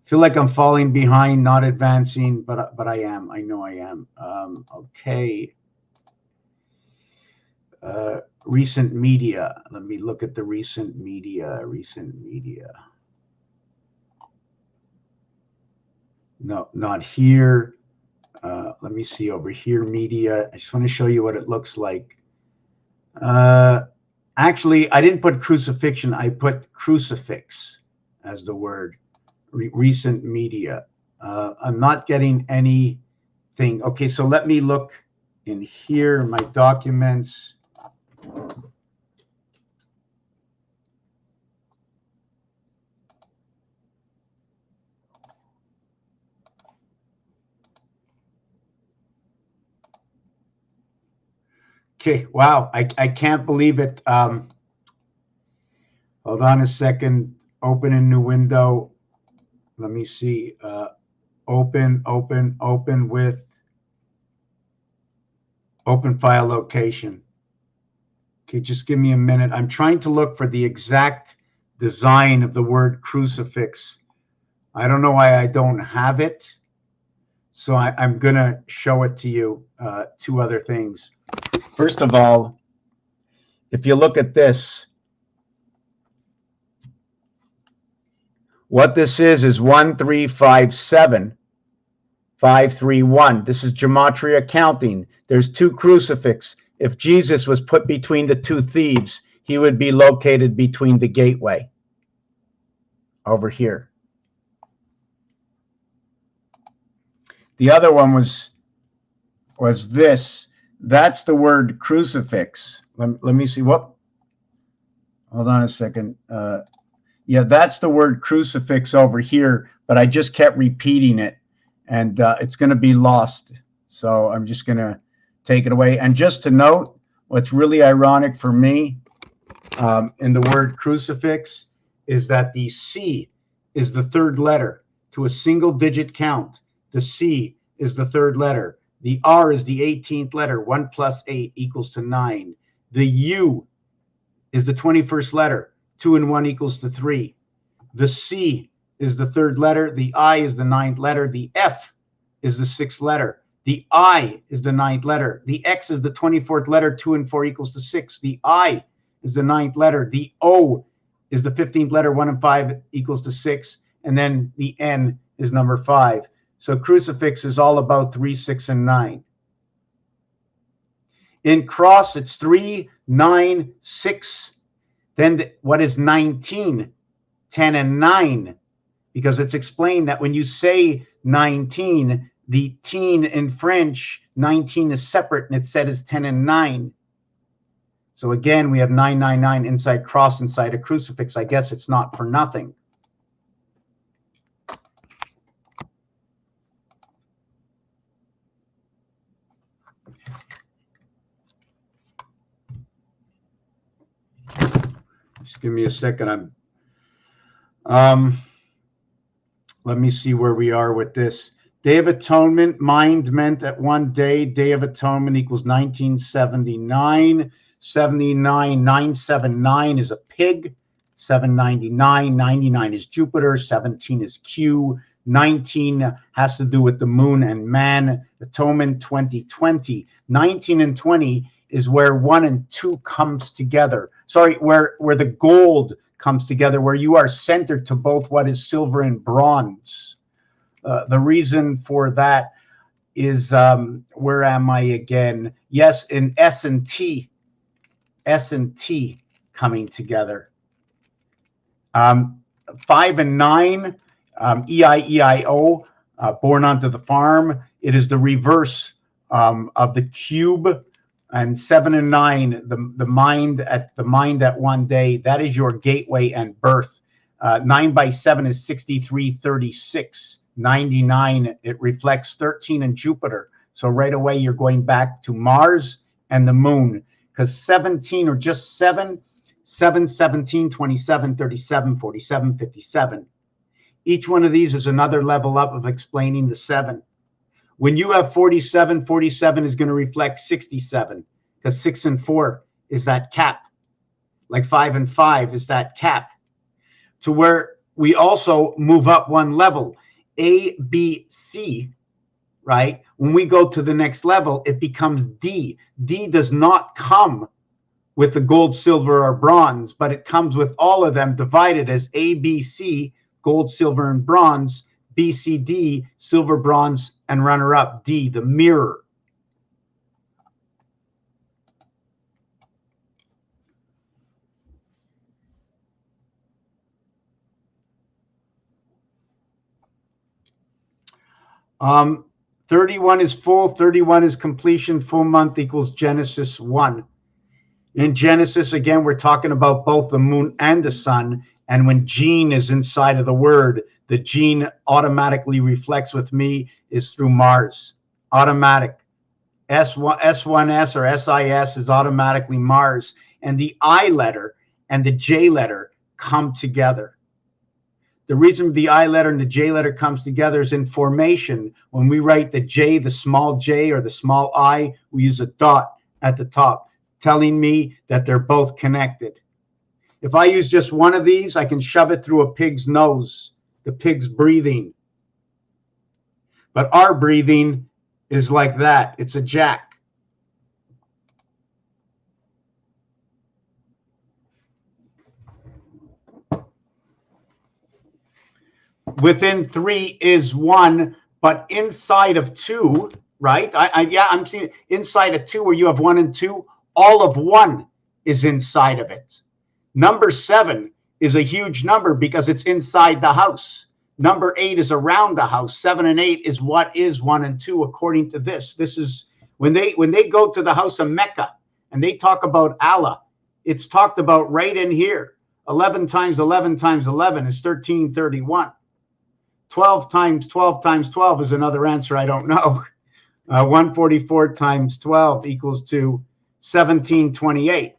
Feel like I'm falling behind, not advancing, but I am. I know I am. Okay. Recent media. Let me look at the recent media. No, not here. Let me see over here, media. I just want to show you what it looks like. Actually, I didn't put crucifixion. I put crucifix as the word. Recent media. I'm not getting anything. Okay, so let me look in here, my documents. Okay, wow, I can't believe it. Hold on a second. Open a new window. Let me see. Open with open file location. Okay, just give me a minute. I'm trying to look for the exact design of the word crucifix. I don't know why I don't have it. So I'm going to show it to you. Two other things. First of all, if you look at this, what this is 1357 531. This is gematria counting. There's two crucifix. If Jesus was put between the two thieves, he would be located between the gateway over here. The other one was this. That's the word crucifix. Let me see. What? Hold on a second. Yeah, that's the word crucifix over here, but I just kept repeating it, and it's going to be lost. So I'm just going to take it away. And just to note, what's really ironic for me in the word crucifix is that the C is the third letter to a single digit count. The C is the third letter. The R is the 18th letter. 1 plus 8 equals to 9. The U is the 21st letter. 2 and 1 equals to 3. The C is the third letter. The I is the 9th letter. The F is the 6th letter. The I is the 9th letter. The X is the 24th letter. 2 and 4 equals to 6. The I is the 9th letter. The O is the 15th letter. 1 and 5 equals to 6. And then the N is number 5. So crucifix is all about 3, 6, and 9. In cross, it's 3, 9, 6. Then what is 19? 10 and 9. Because it's explained that when you say 19, the teen in French, 19 is separate, and it's said as 10 and 9. So again, we have 999 inside cross, inside a crucifix. I guess it's not for nothing. Just give me a second. Let me see where we are with this. Day of Atonement, mind meant at one day. Day of Atonement equals 1979. 79, 979 is a pig. 799, 99 is Jupiter. 17 is Q. 19 has to do with the moon and man. Atonement 2020. 19 and 20 is where 1 and 2 comes together. Sorry, where the gold comes together, where you are centered to both what is silver and bronze. The reason for that is, where am I again? Yes, in S and T coming together. 5 and 9, E-I-E-I-O, born onto the farm. It is the reverse of the cube. And 7 and 9, the mind at one day, that is your gateway and birth. 9 by 7 is 6336. 99, it reflects 13 and Jupiter. So right away you're going back to Mars and the moon, because 17 or just 7, 7, 17, 27, 37, 47, 57 Each one of these is another level up of explaining the 7. When you have 47, 47 is going to reflect 67, because 6 and 4 is that cap. Like 5 and 5 is that cap. To where we also move up one level. A, B, C, right? When we go to the next level, it becomes D. D does not come with the gold, silver, or bronze, but it comes with all of them divided as A, B, C, gold, silver, and bronze, B, C, D, silver, bronze, and runner-up, D, the mirror. Um, 31 is full, 31 is completion, full month equals Genesis 1. In Genesis, again, we're talking about both the moon and the sun. And when gene is inside of the word, the gene automatically reflects with me is through Mars. Automatic. S1S or SIS is automatically Mars. And the I letter and the J letter come together. The reason the I letter and the J letter comes together is in formation. When we write the J, the small j or the small I, we use a dot at the top, telling me that they're both connected. If I use just one of these, I can shove it through a pig's nose. The pig's breathing. But our breathing is like that. It's a jack. Within 3 is 1, but inside of 2, right? I'm seeing inside of 2 where you have 1 and 2, all of 1 is inside of it. Number 7 is a huge number because it's inside the house. Number 8 is around the house. 7 and 8 is what is 1 and 2 according to this. This is when they go to the house of Mecca and they talk about Allah, it's talked about right in here. 11 times 11 times 11 is 1331. 12 times 12 times 12 is another answer I don't know. 144 times 12 equals to 1728.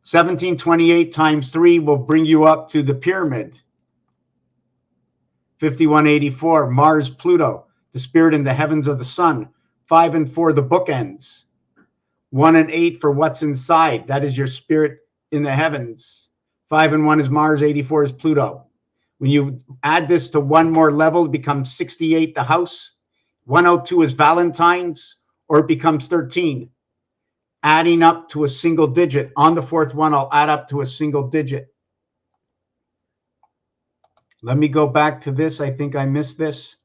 1728 times 3 will bring you up to the pyramid. 5184, Mars, Pluto, the spirit in the heavens of the sun. 5 and 4, the bookends. 1 and 8 for what's inside. That is your spirit in the heavens. 5 and 1 is Mars, 84 is Pluto. When you add this to one more level, it becomes 68, the house. 102 is Valentine's, or it becomes 13. Adding up to a single digit. On the fourth one, I'll add up to a single digit. Let me go back to this. I think I missed this.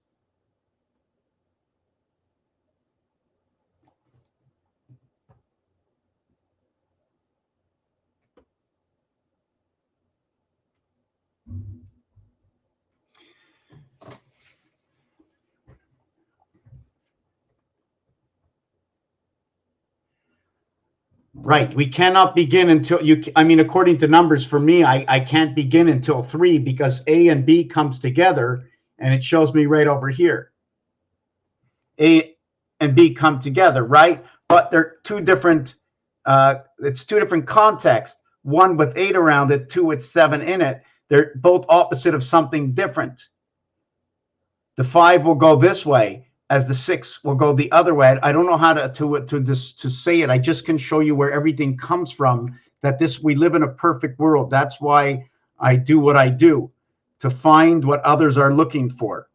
Right. We cannot begin until according to numbers for me, I can't begin until 3 because A and B comes together and it shows me right over here. A and B come together, right? But they're two different, it's two different contexts. One with 8 around it, 2 with 7 in it. They're both opposite of something different. The 5 will go this way, as the 6 will go the other way. I don't know how to say it. I just can show you where everything comes from, that we live in a perfect world. That's why I do what I do, to find what others are looking for.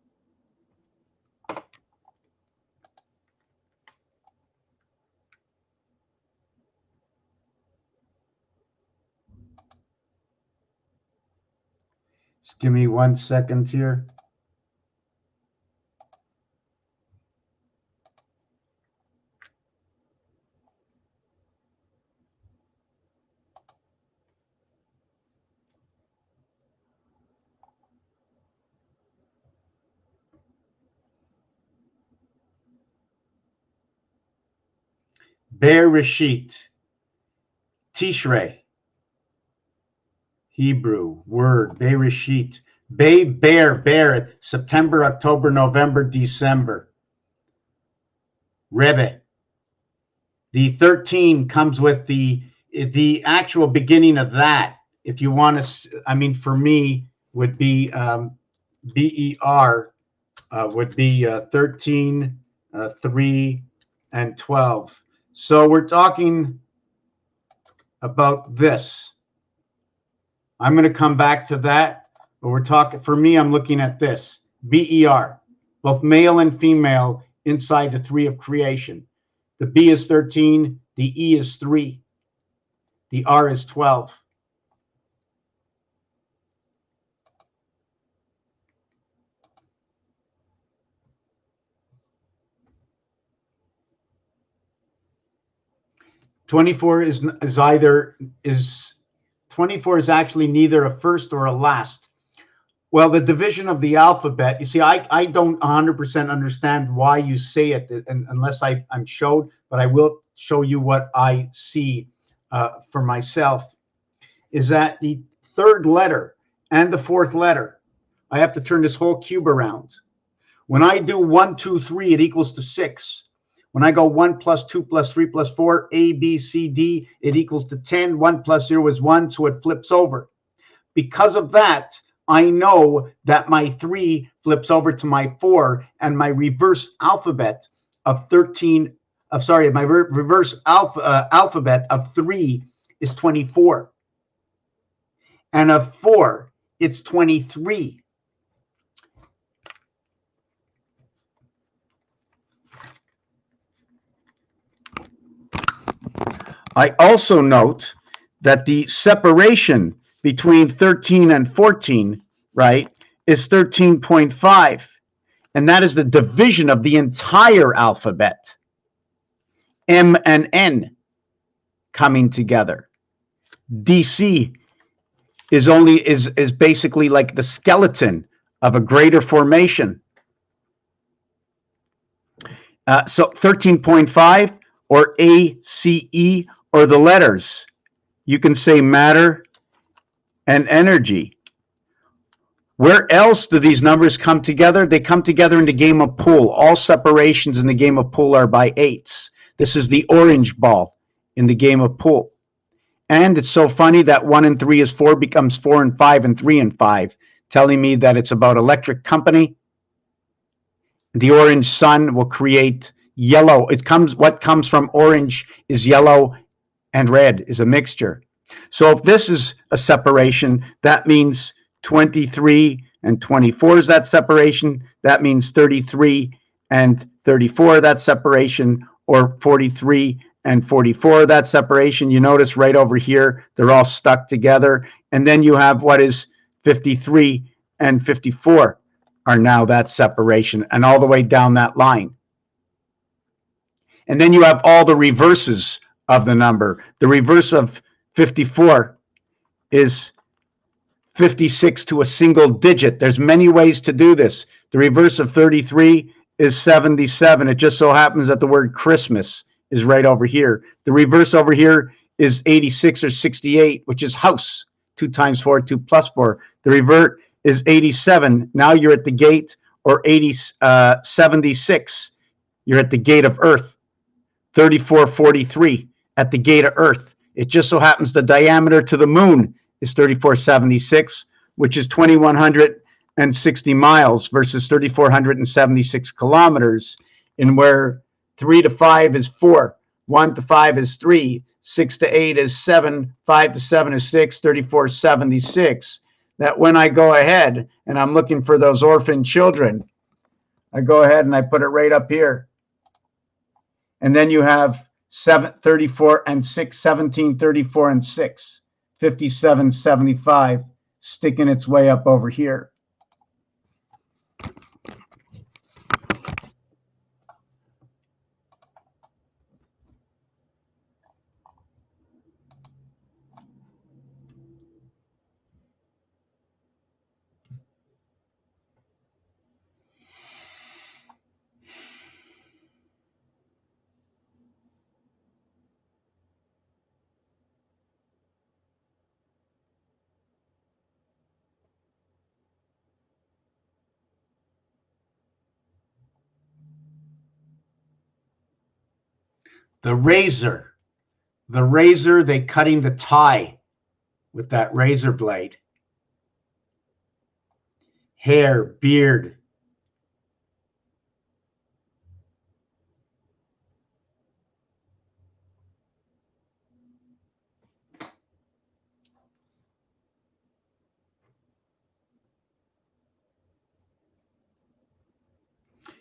Just give me 1 second here. Bereshit, Tishrei, Hebrew word, Bereshit. Bear, September, October, November, December. Rebbe. The 13 comes with the actual beginning of that. if you want to, I mean, for me, would be BER would be 13, 3, and 12. So we're talking about this. I'm going to come back to that, but we're talking, for me, I'm looking at this BER, both male and female inside the 3 of creation. The B is 13, the E is 3, the R is 12. Twenty-four is either is 24 is actually neither a first or a last. Well, the division of the alphabet, you see, I don't 100% understand why you say it unless I'm showed, but I will show you what I see for myself, is that the third letter and the fourth letter, I have to turn this whole cube around. When I do 1, 2, 3, it equals to 6. When I go 1 plus 2 plus 3 plus 4, A, B, C, D, it equals to 10. 1 plus 0 is 1, so it flips over. Because of that, I know that my 3 flips over to my 4, and my reverse alphabet of 13, my reverse alphabet of 3 is 24. And of 4, it's 23. I also note that the separation between 13 and 14, right, is 13.5. And that is the division of the entire alphabet. M and N coming together. DC is basically like the skeleton of a greater formation. So 13.5 or ACE or the letters. You can say matter and energy. Where else do these numbers come together? They come together in the game of pool. All separations in the game of pool are by 8s. This is the orange ball in the game of pool. And it's so funny that 1 and 3 is 4 becomes 4 and 5 and 3 and 5, telling me that it's about electric company. The orange sun will create yellow. What comes from orange is yellow, and red is a mixture. So if this is a separation, that means 23 and 24 is that separation. That means 33 and 34, that separation, or 43 and 44, that separation. You notice right over here, they're all stuck together. And then you have what is 53 and 54 are now that separation, and all the way down that line. And then you have all the reverses of the number. The reverse of 54 is 56 to a single digit. There's many ways to do this. The reverse of 33 is 77. It just so happens that the word Christmas is right over here. The reverse over here is 86 or 68, which is house. 2 times 4, 2 plus 4. The revert is 87. Now you're at the gate, or 76. You're at the gate of Earth. 3443 at the gate of Earth. It just so happens the diameter to the moon is 3476, which is 2,160 miles versus 3,476 kilometers, in where 3 to 5 is 4, 1 to 5 is 3, 6 to 8 is 7, 5 to 7 is 6, 3,476. That when I go ahead and I'm looking for those orphan children, I go ahead and I put it right up here. And then you have 34 and 6, 17, 34 and 6, 57, 75, sticking its way up over here. The razor, they cutting the tie. with that razor blade. Hair, beard.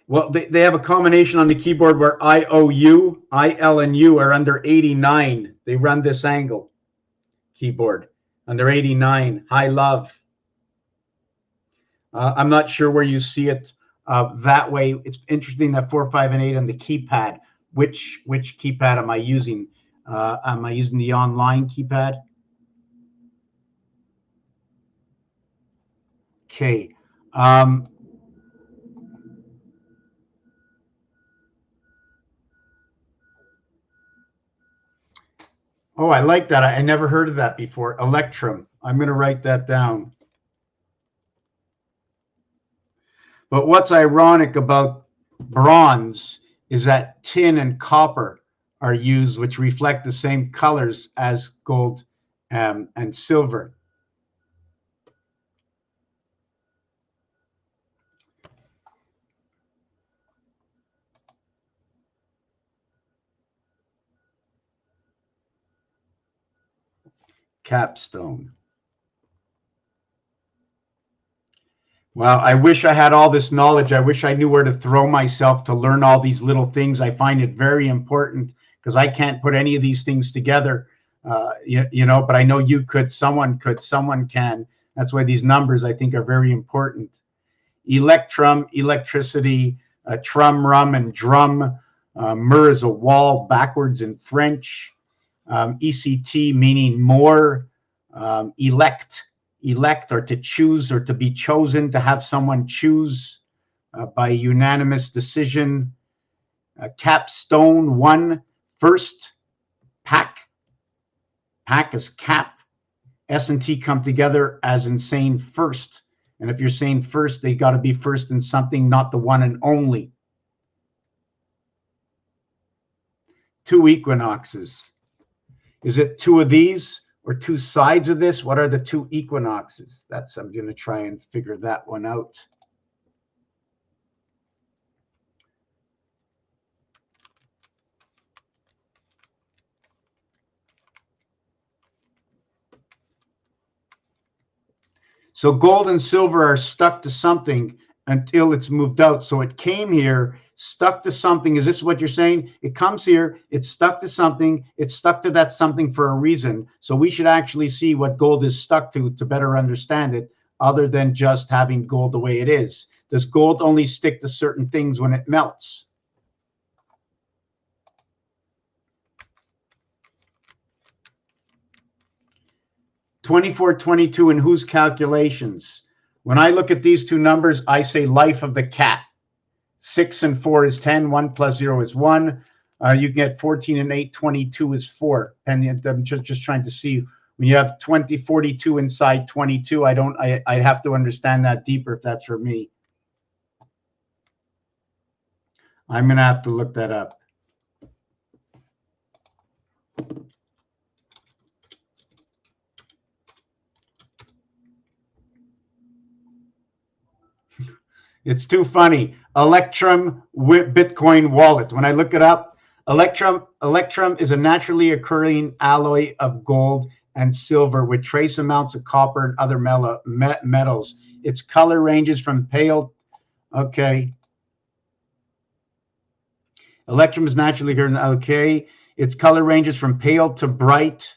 Well, they have a combination on the keyboard where IOU, IL, and U are under 89. They run this angle keyboard under 89. High love. I'm not sure where you see it that way. It's interesting that 4, 5, and 8 on the keypad. Which keypad am I using? Am I using the online keypad? Okay. Oh, I like that. I never heard of that before. Electrum. I'm going to write that down. But what's ironic about bronze is that tin and copper are used, which reflect the same colors as gold and silver. Capstone. Wow, I wish I had all this knowledge. I wish I knew where to throw myself to learn all these little things. I find it very important because I can't put any of these things together, but I know you could, someone can. That's why these numbers, I think, are very important. Electrum, electricity, trum, rum, and drum. Mur is a wall backwards in French. ECT meaning more. Elect or to choose or to be chosen, to have someone choose by unanimous decision. Capstone, one. First. Pack is cap. S and T come together as in saying first. And if you're saying first, they got to be first in something, not the one and only. 2 equinoxes. Is it 2 of these or 2 sides of this? What are the 2 equinoxes? I'm going to try and figure that one out. So gold and silver are stuck to something until it's moved out. So it came here, stuck to something. Is this what you're saying? It comes here, it's stuck to something, it's stuck to that something for a reason. So we should actually see what gold is stuck to better understand it, other than just having gold the way it is. Does gold only stick to certain things when it melts? $24, $22 in whose calculations? When I look at these 2 numbers, I say life of the cat. 6 and 4 is 10. 1 plus 0 is 1. You can get 14 and 8. 22 is 4. And I'm just trying to see, when you have 42 inside 22, I'd have to understand that deeper if that's for me. I'm going to have to look that up. It's too funny. Electrum Bitcoin wallet. When I look it up, Electrum is a naturally occurring alloy of gold and silver with trace amounts of copper and other metals. Its color ranges from pale. Okay. Electrum is naturally occurring. Okay. Its color ranges from pale to bright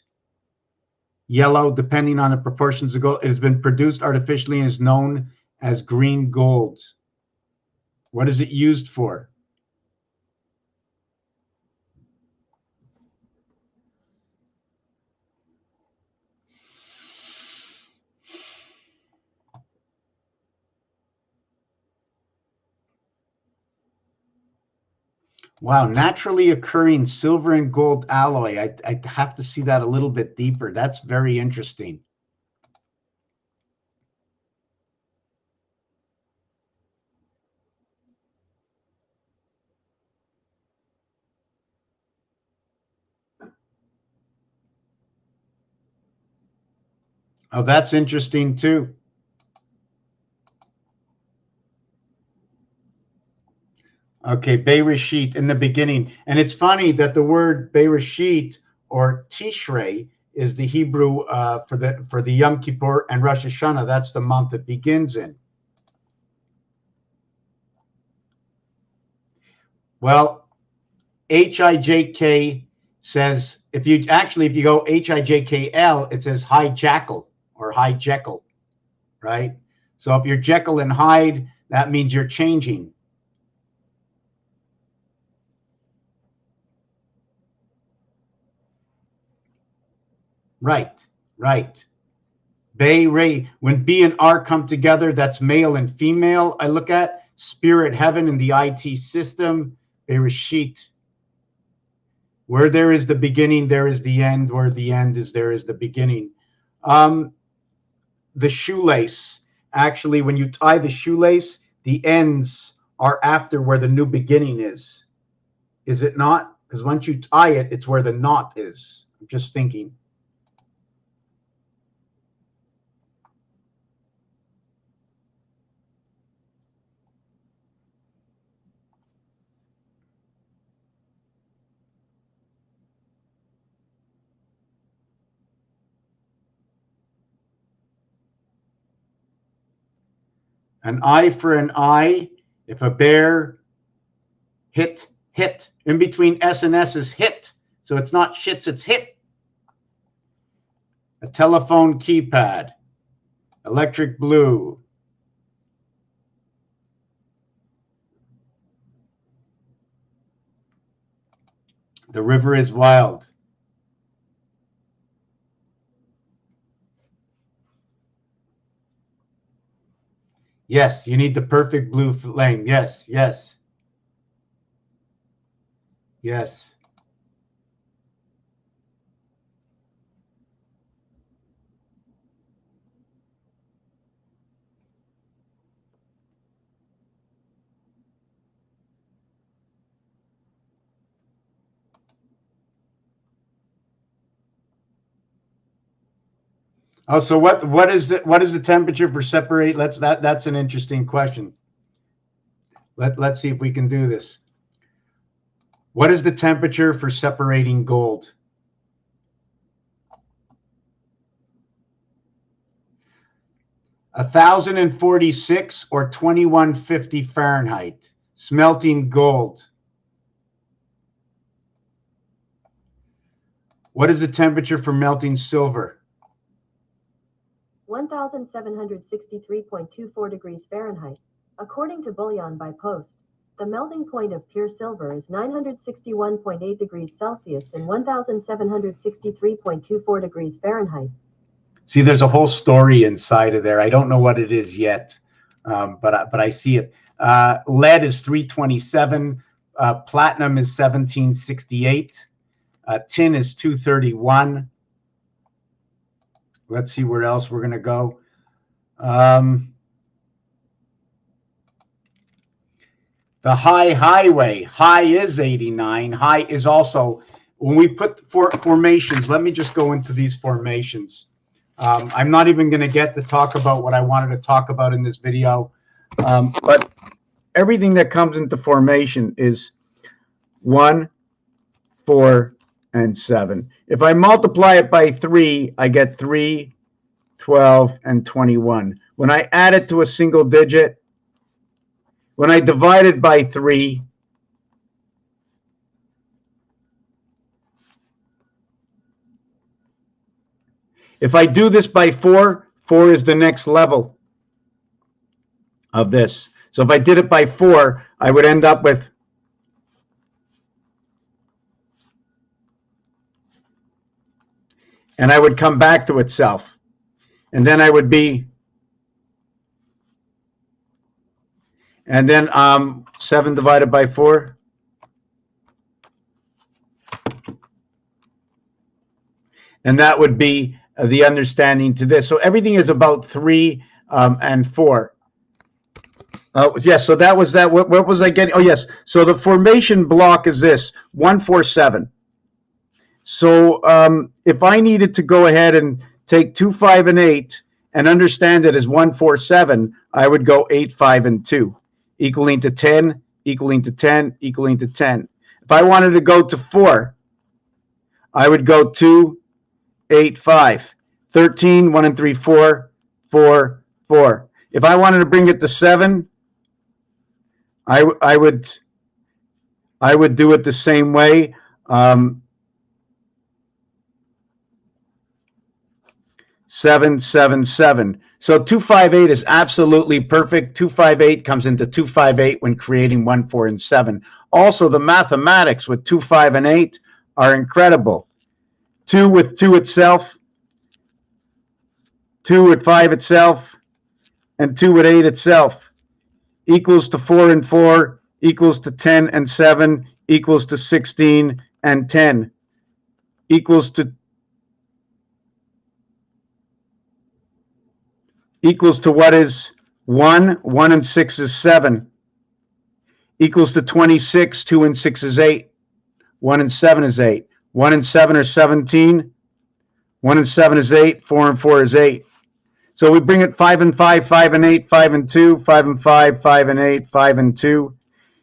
yellow, depending on the proportions of gold. It has been produced artificially and is known as green gold. What is it used for? Wow, naturally occurring silver and gold alloy. I'd have to see that a little bit deeper. That's very interesting. Oh, that's interesting too. Okay, Bereshit in the beginning. And it's funny that the word Bereshit or Tishrei is the Hebrew for the Yom Kippur and Rosh Hashanah. That's the month it begins in. Well, HIJK says, if you go HIJKL, it says High Jackal or High Jekyll, right? So if you're Jekyll and Hyde, that means you're changing. Right, right. Bay Ray, when B and R come together, that's male and female. I look at spirit heaven in the IT system. Bereshit. Where there is the beginning, there is the end. Where the end is, there is the beginning. The shoelace. Actually, when you tie the shoelace, the ends are after where the new beginning is. Is it not? Because once you tie it, it's where the knot is. I'm just thinking. An eye for an eye. If a bear hit. In between S and S is hit. So it's not shits, it's hit. A telephone keypad. Electric blue. The river is wild. Yes, you need the perfect blue flame. Yes, yes. Yes. Oh, so what is the temperature for separate? That's an interesting question. Let's see if we can do this. What is the temperature for separating gold? (1046) or 2150 Fahrenheit. Smelting gold. What is the temperature for melting silver? 1763.24 degrees Fahrenheit. According to Bullion by Post, the melting point of pure silver is 961.8 degrees Celsius and 1763.24 degrees Fahrenheit. See, there's a whole story inside of there. I don't know what it is yet, but I see it. Lead is 327. Platinum is 1768. Tin is 231. Let's see where else we're going to go. The highway. High is 89. High is also, when we put formations, let me just go into these formations. I'm not even going to get to talk about what I wanted to talk about in this video. But everything that comes into formation is 1, 4, and 7. If I multiply it by 3, I get 3, 12, and 21. When I add it to a single digit, when I divide it by 3, if I do this by 4, 4 is the next level of this. So if I did it by 4, I would end up with and I would come back to itself. And then I would be, and then 7 divided by 4. And that would be the understanding to this. So everything is about 3 and 4. Yes, so that was that. What was I getting? Oh, yes. So the formation block is this, 1, 4, 7. So if I needed to go ahead and take 2, 5, and 8 and understand it as 1, 4, 7, I would go 8, 5, and 2, equaling to 10, equaling to 10, equaling to 10. If I wanted to go to 4, I would go 2, 8, 5. 13, 1 and 3, 4, 4, 4. If I wanted to bring it to 7, I would do it the same way. 7, 7, 7. So 258 is absolutely perfect. 258 comes into 258 when creating 1, 4, and 7. Also, the mathematics with 2, 5, and 8 are incredible. 2 with 2 itself, 2 with 5 itself, and 2 with 8 itself equals to 4 and 4, equals to 10 and 7, equals to 16 and 10, equals to what is 1? 1 and 6 is 7. Equals to 26. 2 and 6 is 8. 1 and 7 is 8. 1 and 7 are 17. 1 and 7 is 8. 4 and 4 is 8. So we bring it 5 and 5, 5 and 8, 5 and 2, 5 and 5, 5 and 8, 5 and 2.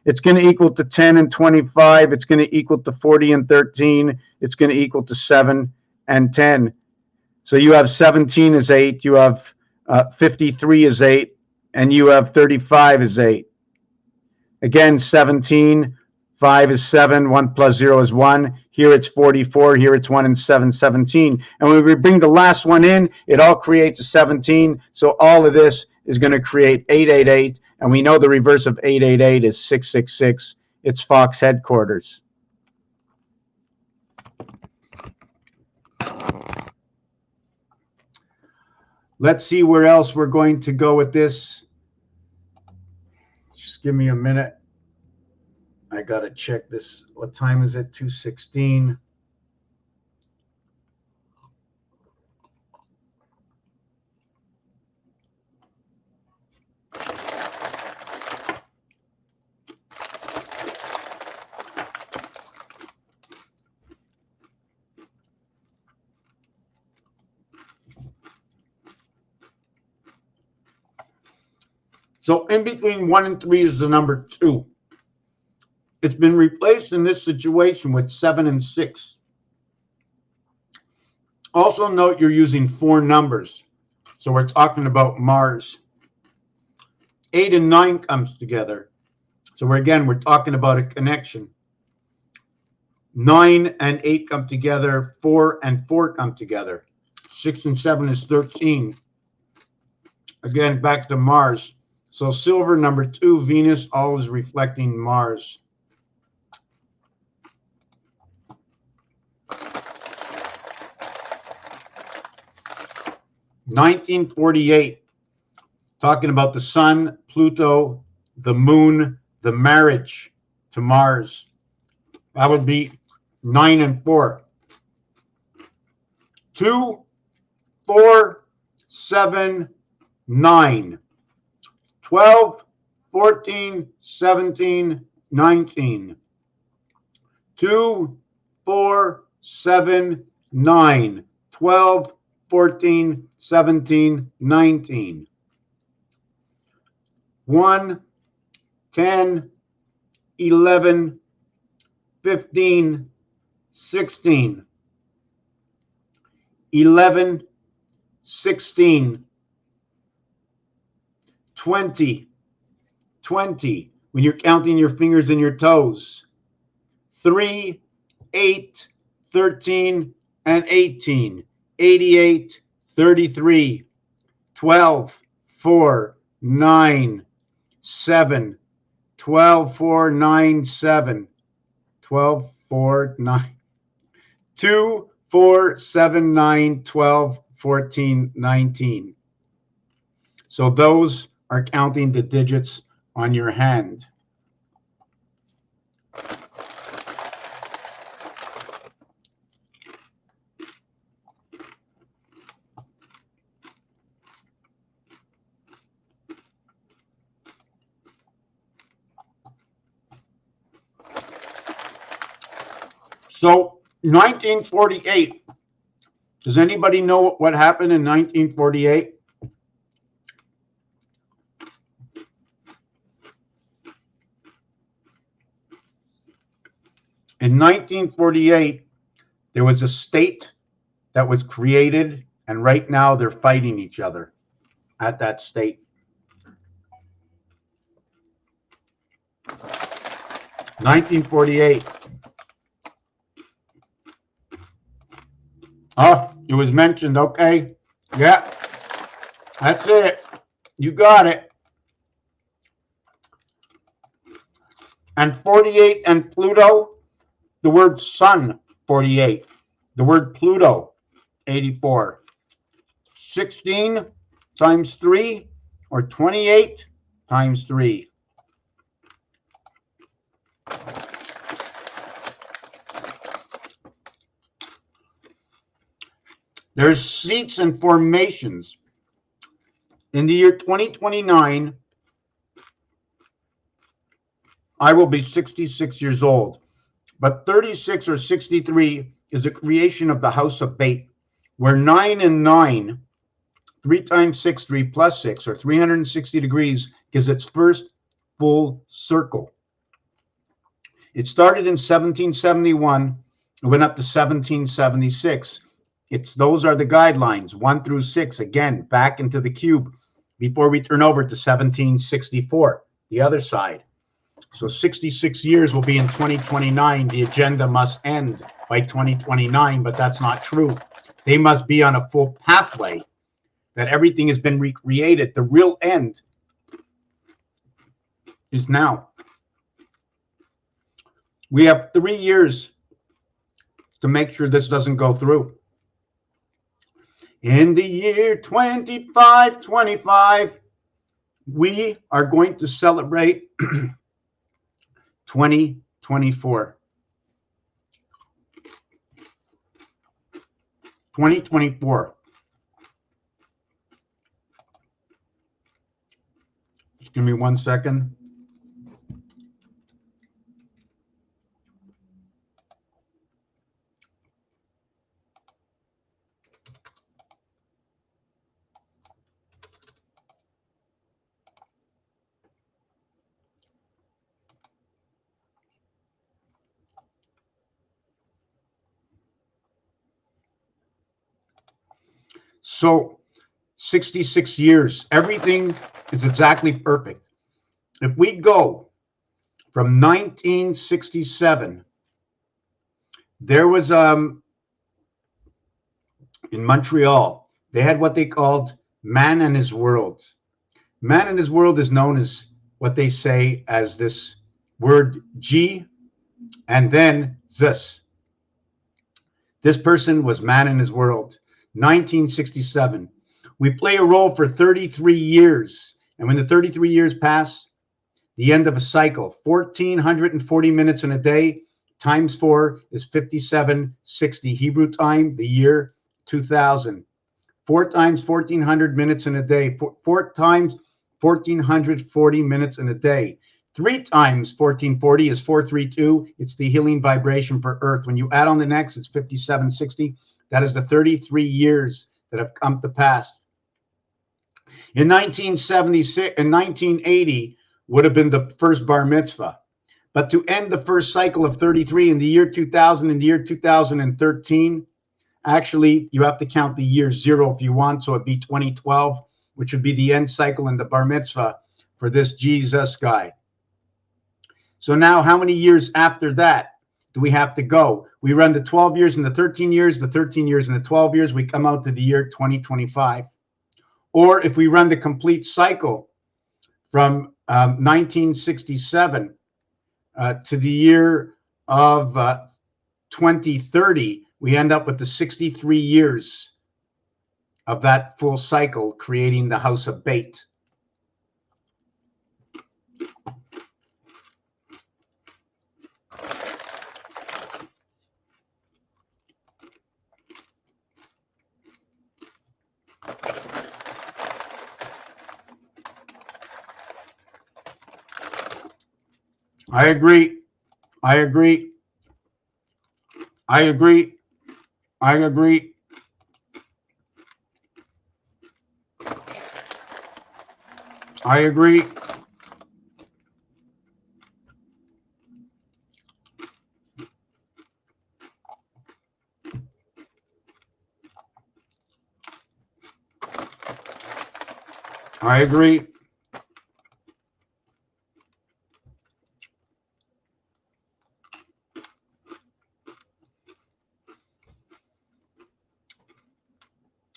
It's going to equal to 10 and 25. It's going to equal to 40 and 13. It's going to equal to 7 and 10. So you have 17 is 8. You have 53 is 8. And you have 35 is 8. Again, 17, 5 is 7, 1 plus 0 is 1. Here it's 44, here it's 1 and 7, 17. And when we bring the last one in, it all creates a 17. So all of this is going to create 888. And we know the reverse of 888 is 666. It's Fox headquarters. Let's see where else we're going to go with this. Just give me a minute. I got to check this. What time is it? 2:16. So in between 1 and 3 is the number 2. It's been replaced in this situation with 7 and 6. Also note you're using 4 numbers. So we're talking about Mars. 8 and 9 comes together. So we're talking about a connection. 9 and 8 come together. 4 and 4 come together. 6 and 7 is 13. Again, back to Mars. So silver, number 2, Venus, always reflecting Mars. (1948), talking about the sun, Pluto, the moon, the marriage to Mars. That would be 9 and 4. 2, 4, 7, 9. 12, 14, 17, 19. 2, 4, 7, 9. 12, 14, 17, 19. 1, 10, 11, 15, 16. 11, 16. 20, 20, when you're counting your fingers and your toes. 3, 8, 13, and 18. 88, 33. 12, 4, 9, 7. 12, 4, 9, 7. 12, 4, 9. 2, 4, 7, 9, 12, 14, 19. So those are counting the digits on your hand. So 1948, Does anybody know what happened in 1948? In 1948, there was a state that was created, and right now they're fighting each other at that state. 1948. Oh, it was mentioned. Okay. Yeah, that's it. You got it. And 48 and Pluto, the word sun, 48. The word Pluto, 84. 16 times 3, or 28 times 3. There's seats and formations. In the year 2029, I will be 66 years old, but 36 or 63 is a creation of the house of Bate, where 9 and 9, 3 times 6, 3 plus 6, or 360 degrees, gives its first full circle. It started in 1771 and went up to 1776. Those are the guidelines, 1 through 6, again, back into the cube, before we turn over to 1764, the other side. So 66 years will be in 2029. The agenda must end by 2029, but that's not true. They must be on a full pathway, that everything has been recreated. The real end is now. We have 3 years to make sure this doesn't go through. In the year 2525, we are going to celebrate 2024. 2024. Just give me 1 second. So 66 years, everything is exactly perfect. If we go from 1967, there was in Montreal, they had what they called Man and His World. Man and His World is known as what they say as this word G and then this. This person was Man in His World. 1967. We play a role for 33 years. And when the 33 years pass, the end of a cycle, 1,440 minutes in a day, times 4 is 5760 Hebrew time, the year 2000. 4 times 1,400 minutes in a day, 4 times 1,440 minutes in a day. 3 times 1440 is 432. It's the healing vibration for Earth. When you add on the next, it's 5760. That is the 33 years that have come to pass. In 1976 and 1980 would have been the first bar mitzvah. But to end the first cycle of 33 in the year 2000 and the year 2013, actually, you have to count the year 0 if you want, so it'd be 2012, which would be the end cycle in the bar mitzvah for this Jesus guy. So now, how many years after that do we have to go? We run the 12 years and the 13 years, the 13 years and the 12 years, we come out to the year 2025. Or if we run the complete cycle from 1967 to the year of 2030, we end up with the 63 years of that full cycle, creating the house of Bate. I agree. I agree. I agree. I agree. I agree. I agree.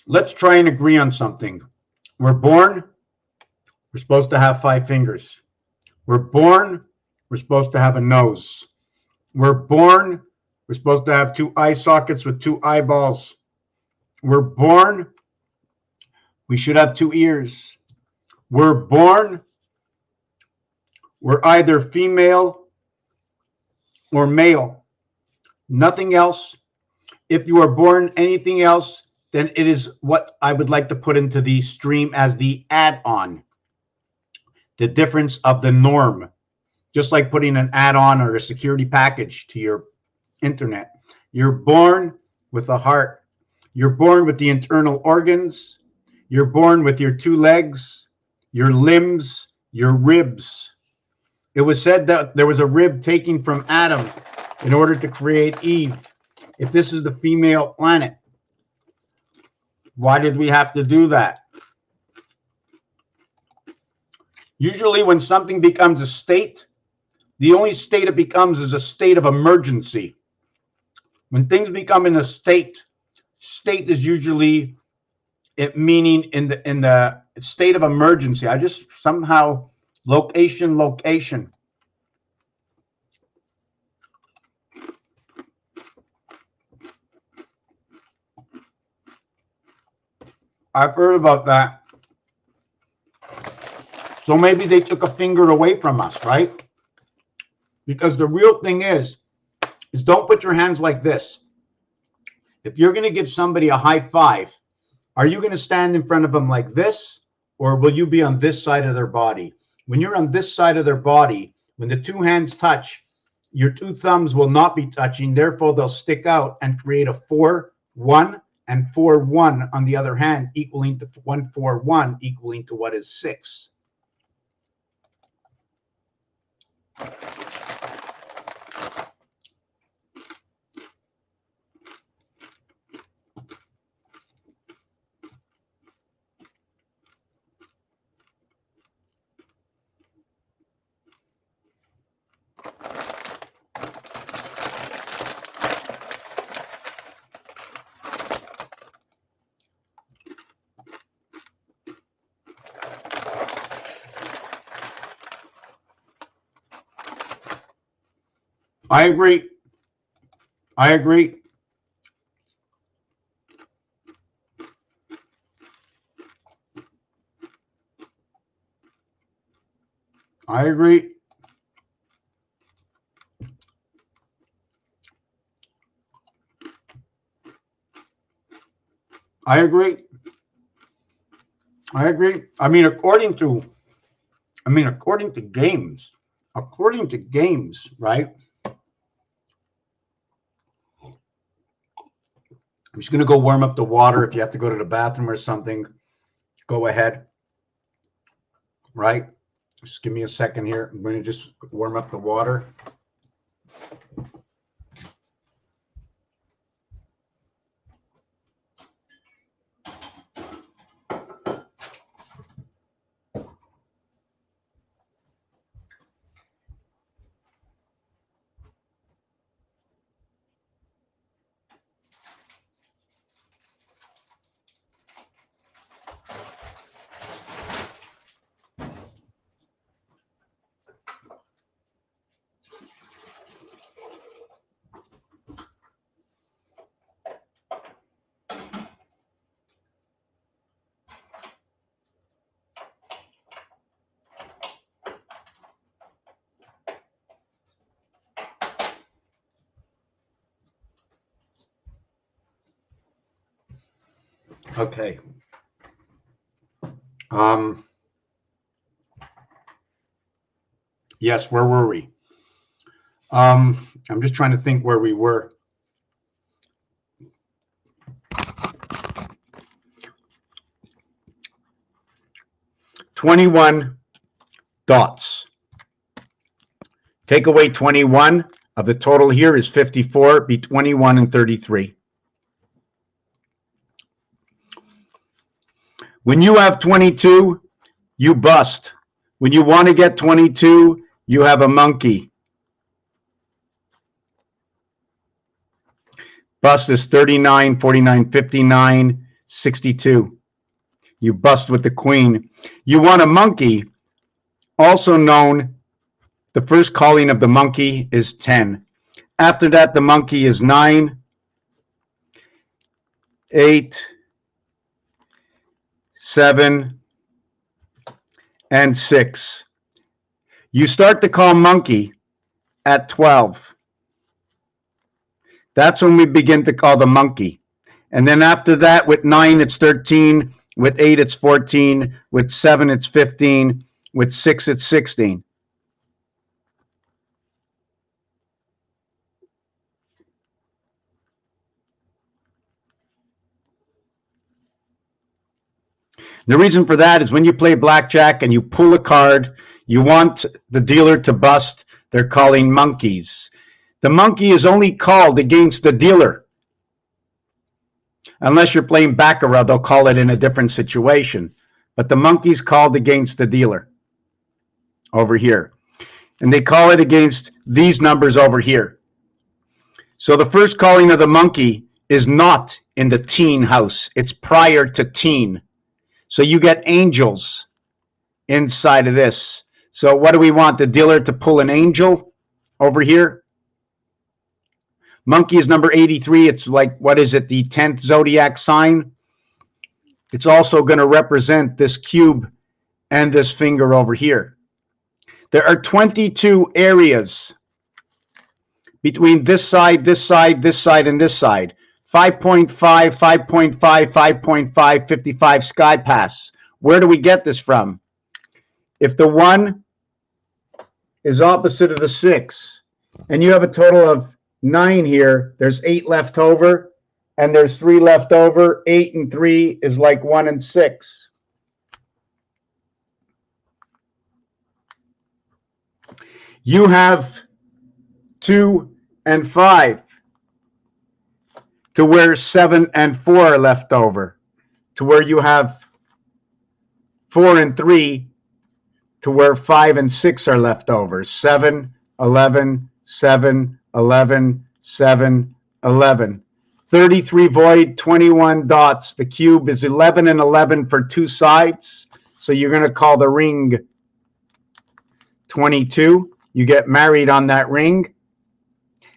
Let's try and agree on something. We're born, we're supposed to have 5 fingers. We're born, we're supposed to have a nose. We're born, we're supposed to have 2 eye sockets with 2 eyeballs. We're born, we should have 2 ears. We're born, we're either female or male. Nothing else. If you are born anything else, then it is what I would like to put into the stream as the add-on. The difference of the norm. Just like putting an add-on or a security package to your internet. You're born with a heart. You're born with the internal organs. You're born with your 2 legs, your limbs, your ribs. It was said that there was a rib taken from Adam in order to create Eve. If this is the female planet, why did we have to do that? Usually when something becomes a state, the only state it becomes is a state of emergency. When things become in a state is usually it meaning in the state of emergency. I just somehow location. I've heard about that. So maybe they took a finger away from us, right? Because the real thing is don't put your hands like this. If you're going to give somebody a high five, are you going to stand in front of them like this, or will you be on this side of their body? When you're on this side of their body, when the 2 hands touch, your 2 thumbs will not be touching. Therefore, they'll stick out and create a 4-1 and 4-1 on the other hand, equaling to 1-4-1, equaling to what is 6. I agree. I agree. I agree. I agree. I agree. I mean, according to games, right? I'm just going to go warm up the water. If you have to go to the bathroom or something, go ahead, right? Just give me a second here. I'm going to just warm up the water. Okay. Yes, where were we? I'm just trying to think where we were. 21 dots. Take away 21 of the total here is 54, be 21 and 33. When you have 22, you bust. When you want to get 22, you have a monkey. Bust is 39, 49, 59, 62. You bust with the queen. You want a monkey, also known, the first calling of the monkey is 10. After that, the monkey is 9, 8, 7, and 6. You start to call monkey at 12. That's when we begin to call the monkey. And then after that, with 9, it's 13. With 8, it's 14. With 7, it's 15. With 6, it's 16. The reason for that is when you play blackjack and you pull a card, you want the dealer to bust, they're calling monkeys. The monkey is only called against the dealer. Unless you're playing baccarat, they'll call it in a different situation. But the monkey's called against the dealer over here. And they call it against these numbers over here. So the first calling of the monkey is not in the teen house. It's prior to teen. So you get angels inside of this. So what do we want? The dealer to pull an angel over here? Monkey is number 83. It's like, what is it, the 10th zodiac sign? It's also going to represent this cube and this finger over here. There are 22 areas between this side, this side, this side, and this side. 5.5, 5.5, 5.5, 55 sky pass. Where do we get this from? If the 1 is opposite of the 6, and you have a total of 9 here, there's 8 left over, and there's 3 left over. 8 and 3 is like 1 and 6. You have 2 and 5 to where 7 and 4 are left over, to where you have 4 and 3 to where 5 and 6 are left over. 7, 11, 7, 11, 7, 11. 33 void, 21 dots. The cube is 11 and 11 for two sides. So you're going to call the ring 22. You get married on that ring.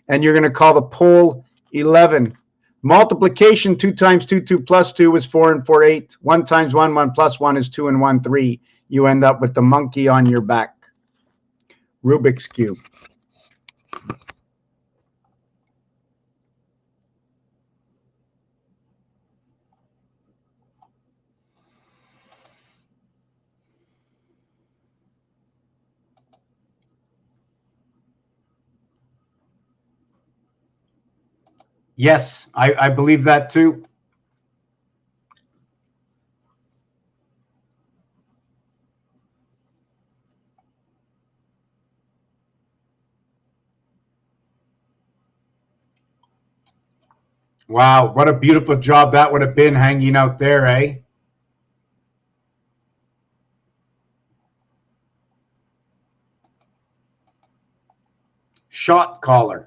And you're going to call the pole 11. Multiplication, 2 times 2, 2 plus 2 is 4 and 4, 8. 1 times 1, 1 plus 1 is 2 and 1, 3. You end up with the monkey on your back. Rubik's Cube. Yes, I believe that too. Wow, what a beautiful job that would have been hanging out there, eh? Shot caller.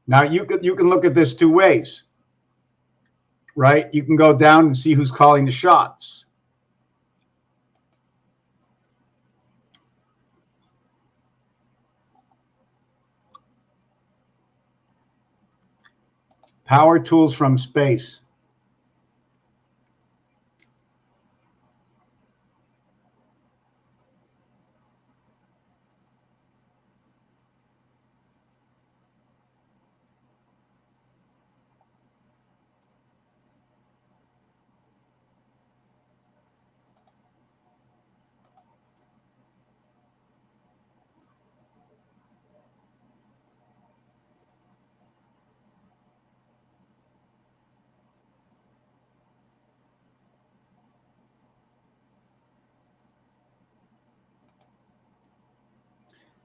Now you can look at this two ways, right? You can go down and see who's calling the shots. Power tools from space.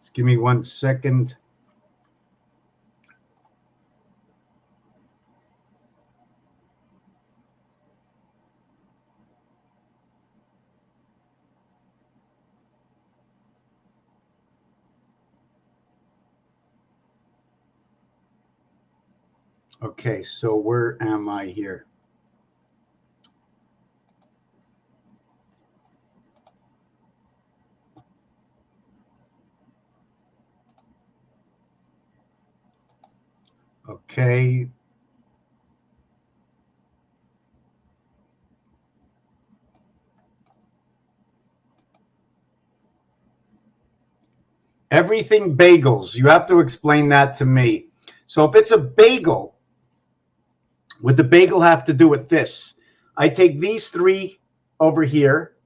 Just give me 1 second. Okay, so where am I here? Okay. Everything bagels. You have to explain that to me. So if it's a bagel, would the bagel have to do with this? I take these three over here.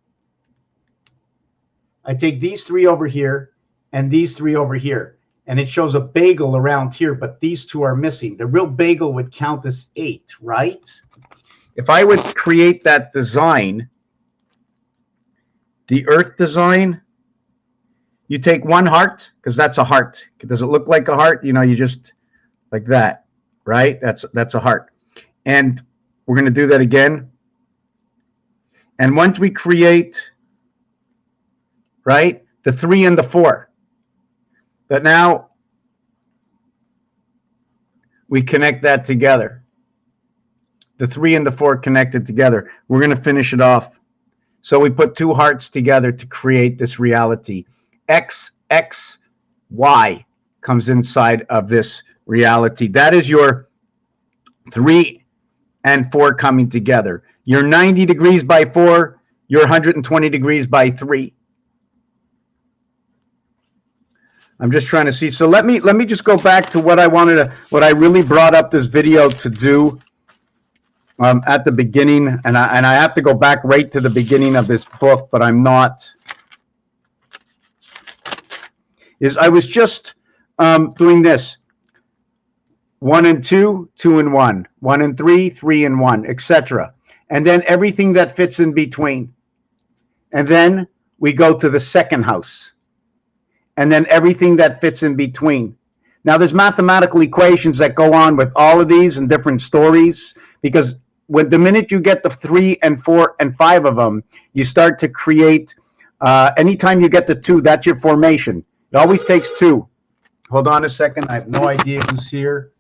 I take these three over here and these three over here. And it shows a bagel around here, but these two are missing. The real bagel would count as 8, right? If I would create that design, the Earth design, you take one heart, because that's a heart. Does it look like a heart? You know, you just like that, right? That's a heart. And we're going to do that again. And once we create, right, the 3 and the 4, but now we connect that together. The 3 and the 4 connected together. We're going to finish it off. So we put 2 hearts together to create this reality. X, X, Y comes inside of this reality. That is your 3 and 4 coming together. You're 90 degrees by 4. You're 120 degrees by 3. I'm just trying to see. So let me just go back to what I really brought up this video to do at the beginning, and I have to go back right to the beginning of this book, but I'm not. I was just doing this. 1 and 2, 2 and 1, 1 and 3, 3 and 1, etc. And then everything that fits in between. And then we go to the second house. And then everything that fits in between. Now, there's mathematical equations that go on with all of these and different stories, because the minute you get the 3 and 4 and 5 of them, you start to create, anytime you get the 2, that's your formation. It always takes 2. Hold on a second. I have no idea who's here.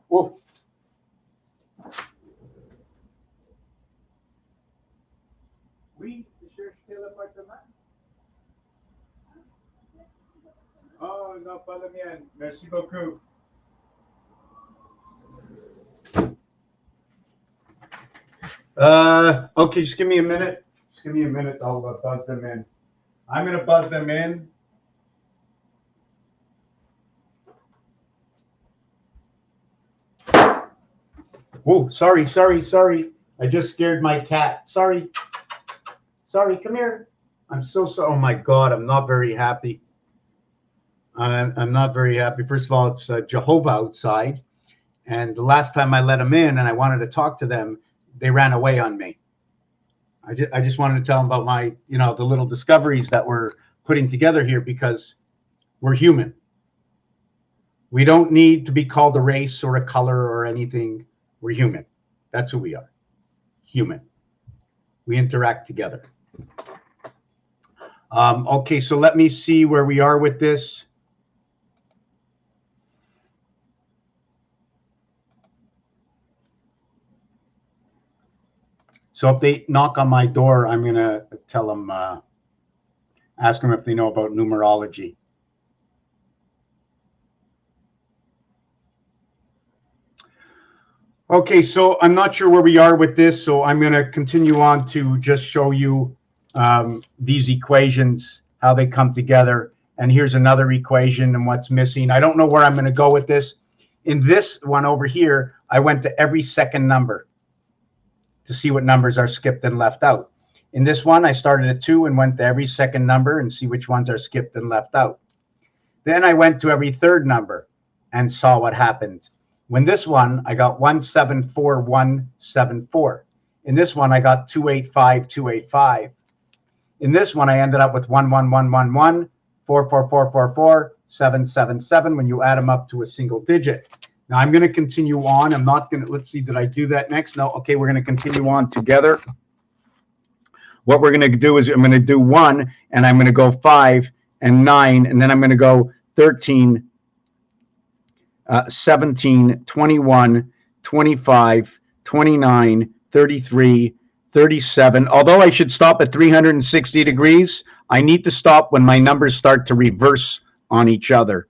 Whoa. Oui, je cherche quel appartement. Oh, non, pas le mien. Merci beaucoup. Okay, just give me a minute. Just give me a minute. I'll buzz them in. I'm going to buzz them in. Whoa, sorry. I just scared my cat. Sorry, come here. I'm so sorry. Oh my God, I'm not very happy. I'm not very happy. First of all, it's Jehovah outside. And the last time I let them in and I wanted to talk to them, they ran away on me. I just wanted to tell them about my, the little discoveries that we're putting together here, because we're human. We don't need to be called a race or a color or anything. We're human. That's who we are. Human. We interact together. Okay, so let me see where we are with this. So if they knock on my door, I'm going to tell them, ask them if they know about numerology. Okay, so I'm not sure where we are with this, so I'm going to continue on to just show you these equations, how they come together. And here's another equation and what's missing. I don't know where I'm going to go with this. In this one over here, I went to every second number to see what numbers are skipped and left out. In this one, I started at 2 and went to every second number and see which ones are skipped and left out. Then I went to every third number and saw what happened. When this one, I got 174174. In this one, I got 285285. In this one, I ended up with 11111, 777 when you add them up to a single digit. Now I'm going to continue on. I'm not going to, let's see, did I do that next? No. Okay, we're going to continue on together. What we're going to do is I'm going to do 1, and I'm going to go 5 and 9, and then I'm going to go 13, 17, 21, 25, 29, 33, 37. Although I should stop at 360 degrees, I need to stop when my numbers start to reverse on each other.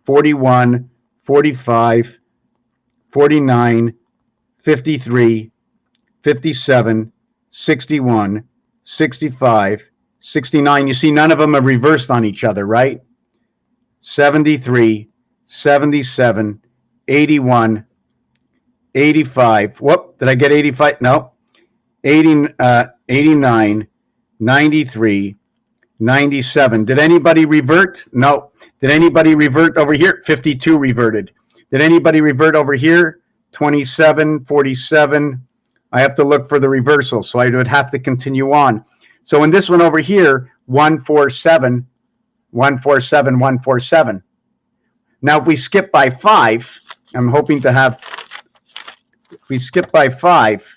41, 45, 49, 53, 57, 61, 65, 69. You see, none of them are reversed on each other, right? 73, 77, 81, 85. Whoop, did I get 85? No. 89, 93, 97. Did anybody revert? No. Did anybody revert over here? 52 reverted. Did anybody revert over here? 27, 47. I have to look for the reversal, so I would have to continue on. So in this one over here, 147, 147, 147. Now, if we skip by 5, I'm hoping to have, if we skip by 5,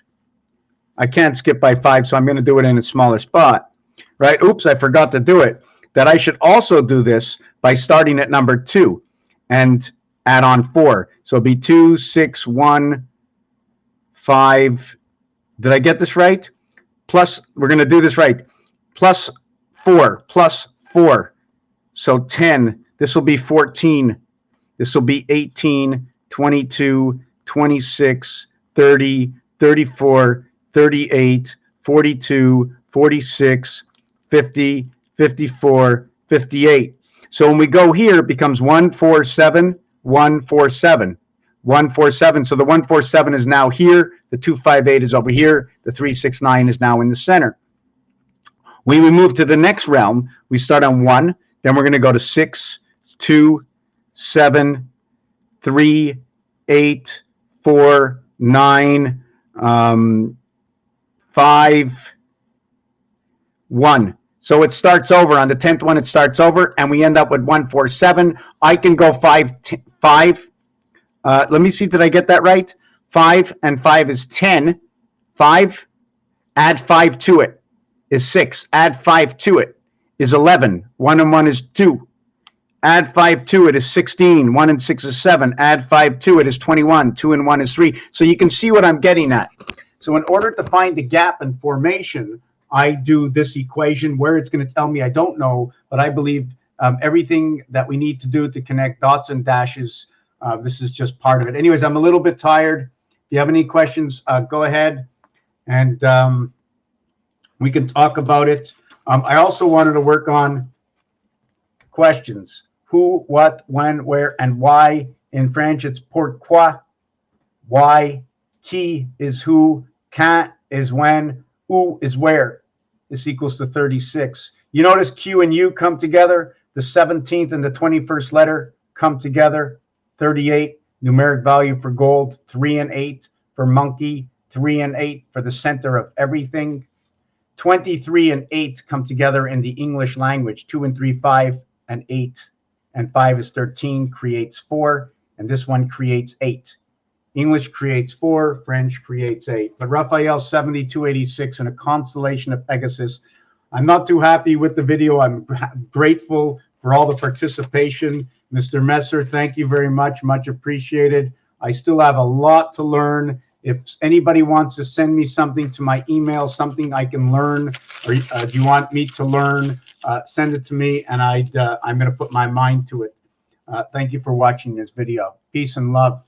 I can't skip by 5, so I'm going to do it in a smaller spot, right? Oops, I forgot to do it. That I should also do this by starting at number 2 and add on 4. So it'll be 2, 6, 1, 5. Did I get this right? Plus, we're going to do this right. Plus 4, plus 4. So 10. This will be 14. This will be 18, 22, 26, 30, 34, 38, 42, 46, 50, 54, 58. So when we go here, it becomes 147, 147, 147. So the 147 is now here. The 258 is over here. The 369 is now in the center. When we move to the next realm, we start on 1. Then we're going to go to 6, 2, 7, 3, 8, 4, 9, 5, 1. So it starts over. On the 10th one, it starts over, and we end up with 147. I can go 5. Let me see, did I get that right? 5 and 5 is 10. 5, add 5 to it is 6. Add 5 to it is 11. 1 and 1 is 2. Add 5 to it is 16. 1 and 6 is 7. Add 5 to it is 21. 2 and 1 is 3. So you can see what I'm getting at. So in order to find the gap in formation, I do this equation where it's going to tell me I don't know, but I believe everything that we need to do to connect dots and dashes, this is just part of it. Anyways, I'm a little bit tired. If you have any questions, go ahead and we can talk about it. I also wanted to work on questions. Who, what, when, where, and why. In French, it's pourquoi. Why. Qui is who. Quand is when. Où is where. This equals to 36. You notice Q and U come together. The 17th and the 21st letter come together. 38, numeric value for gold. 3 and 8 for monkey. 3 and 8 for the center of everything. 23 and 8 come together in the English language. 2 and 3, 5 and 8. And 5 is 13, creates 4. And this one creates 8. English creates 4, French creates 8. But Raphael 7286 in a constellation of Pegasus. I'm not too happy with the video. I'm grateful for all the participation. Mr. Messer, thank you very much. Much appreciated. I still have a lot to learn. If anybody wants to send me something to my email, something I can learn, or do you want me to learn, send it to me, and I'm going to put my mind to it. Thank you for watching this video. Peace and love.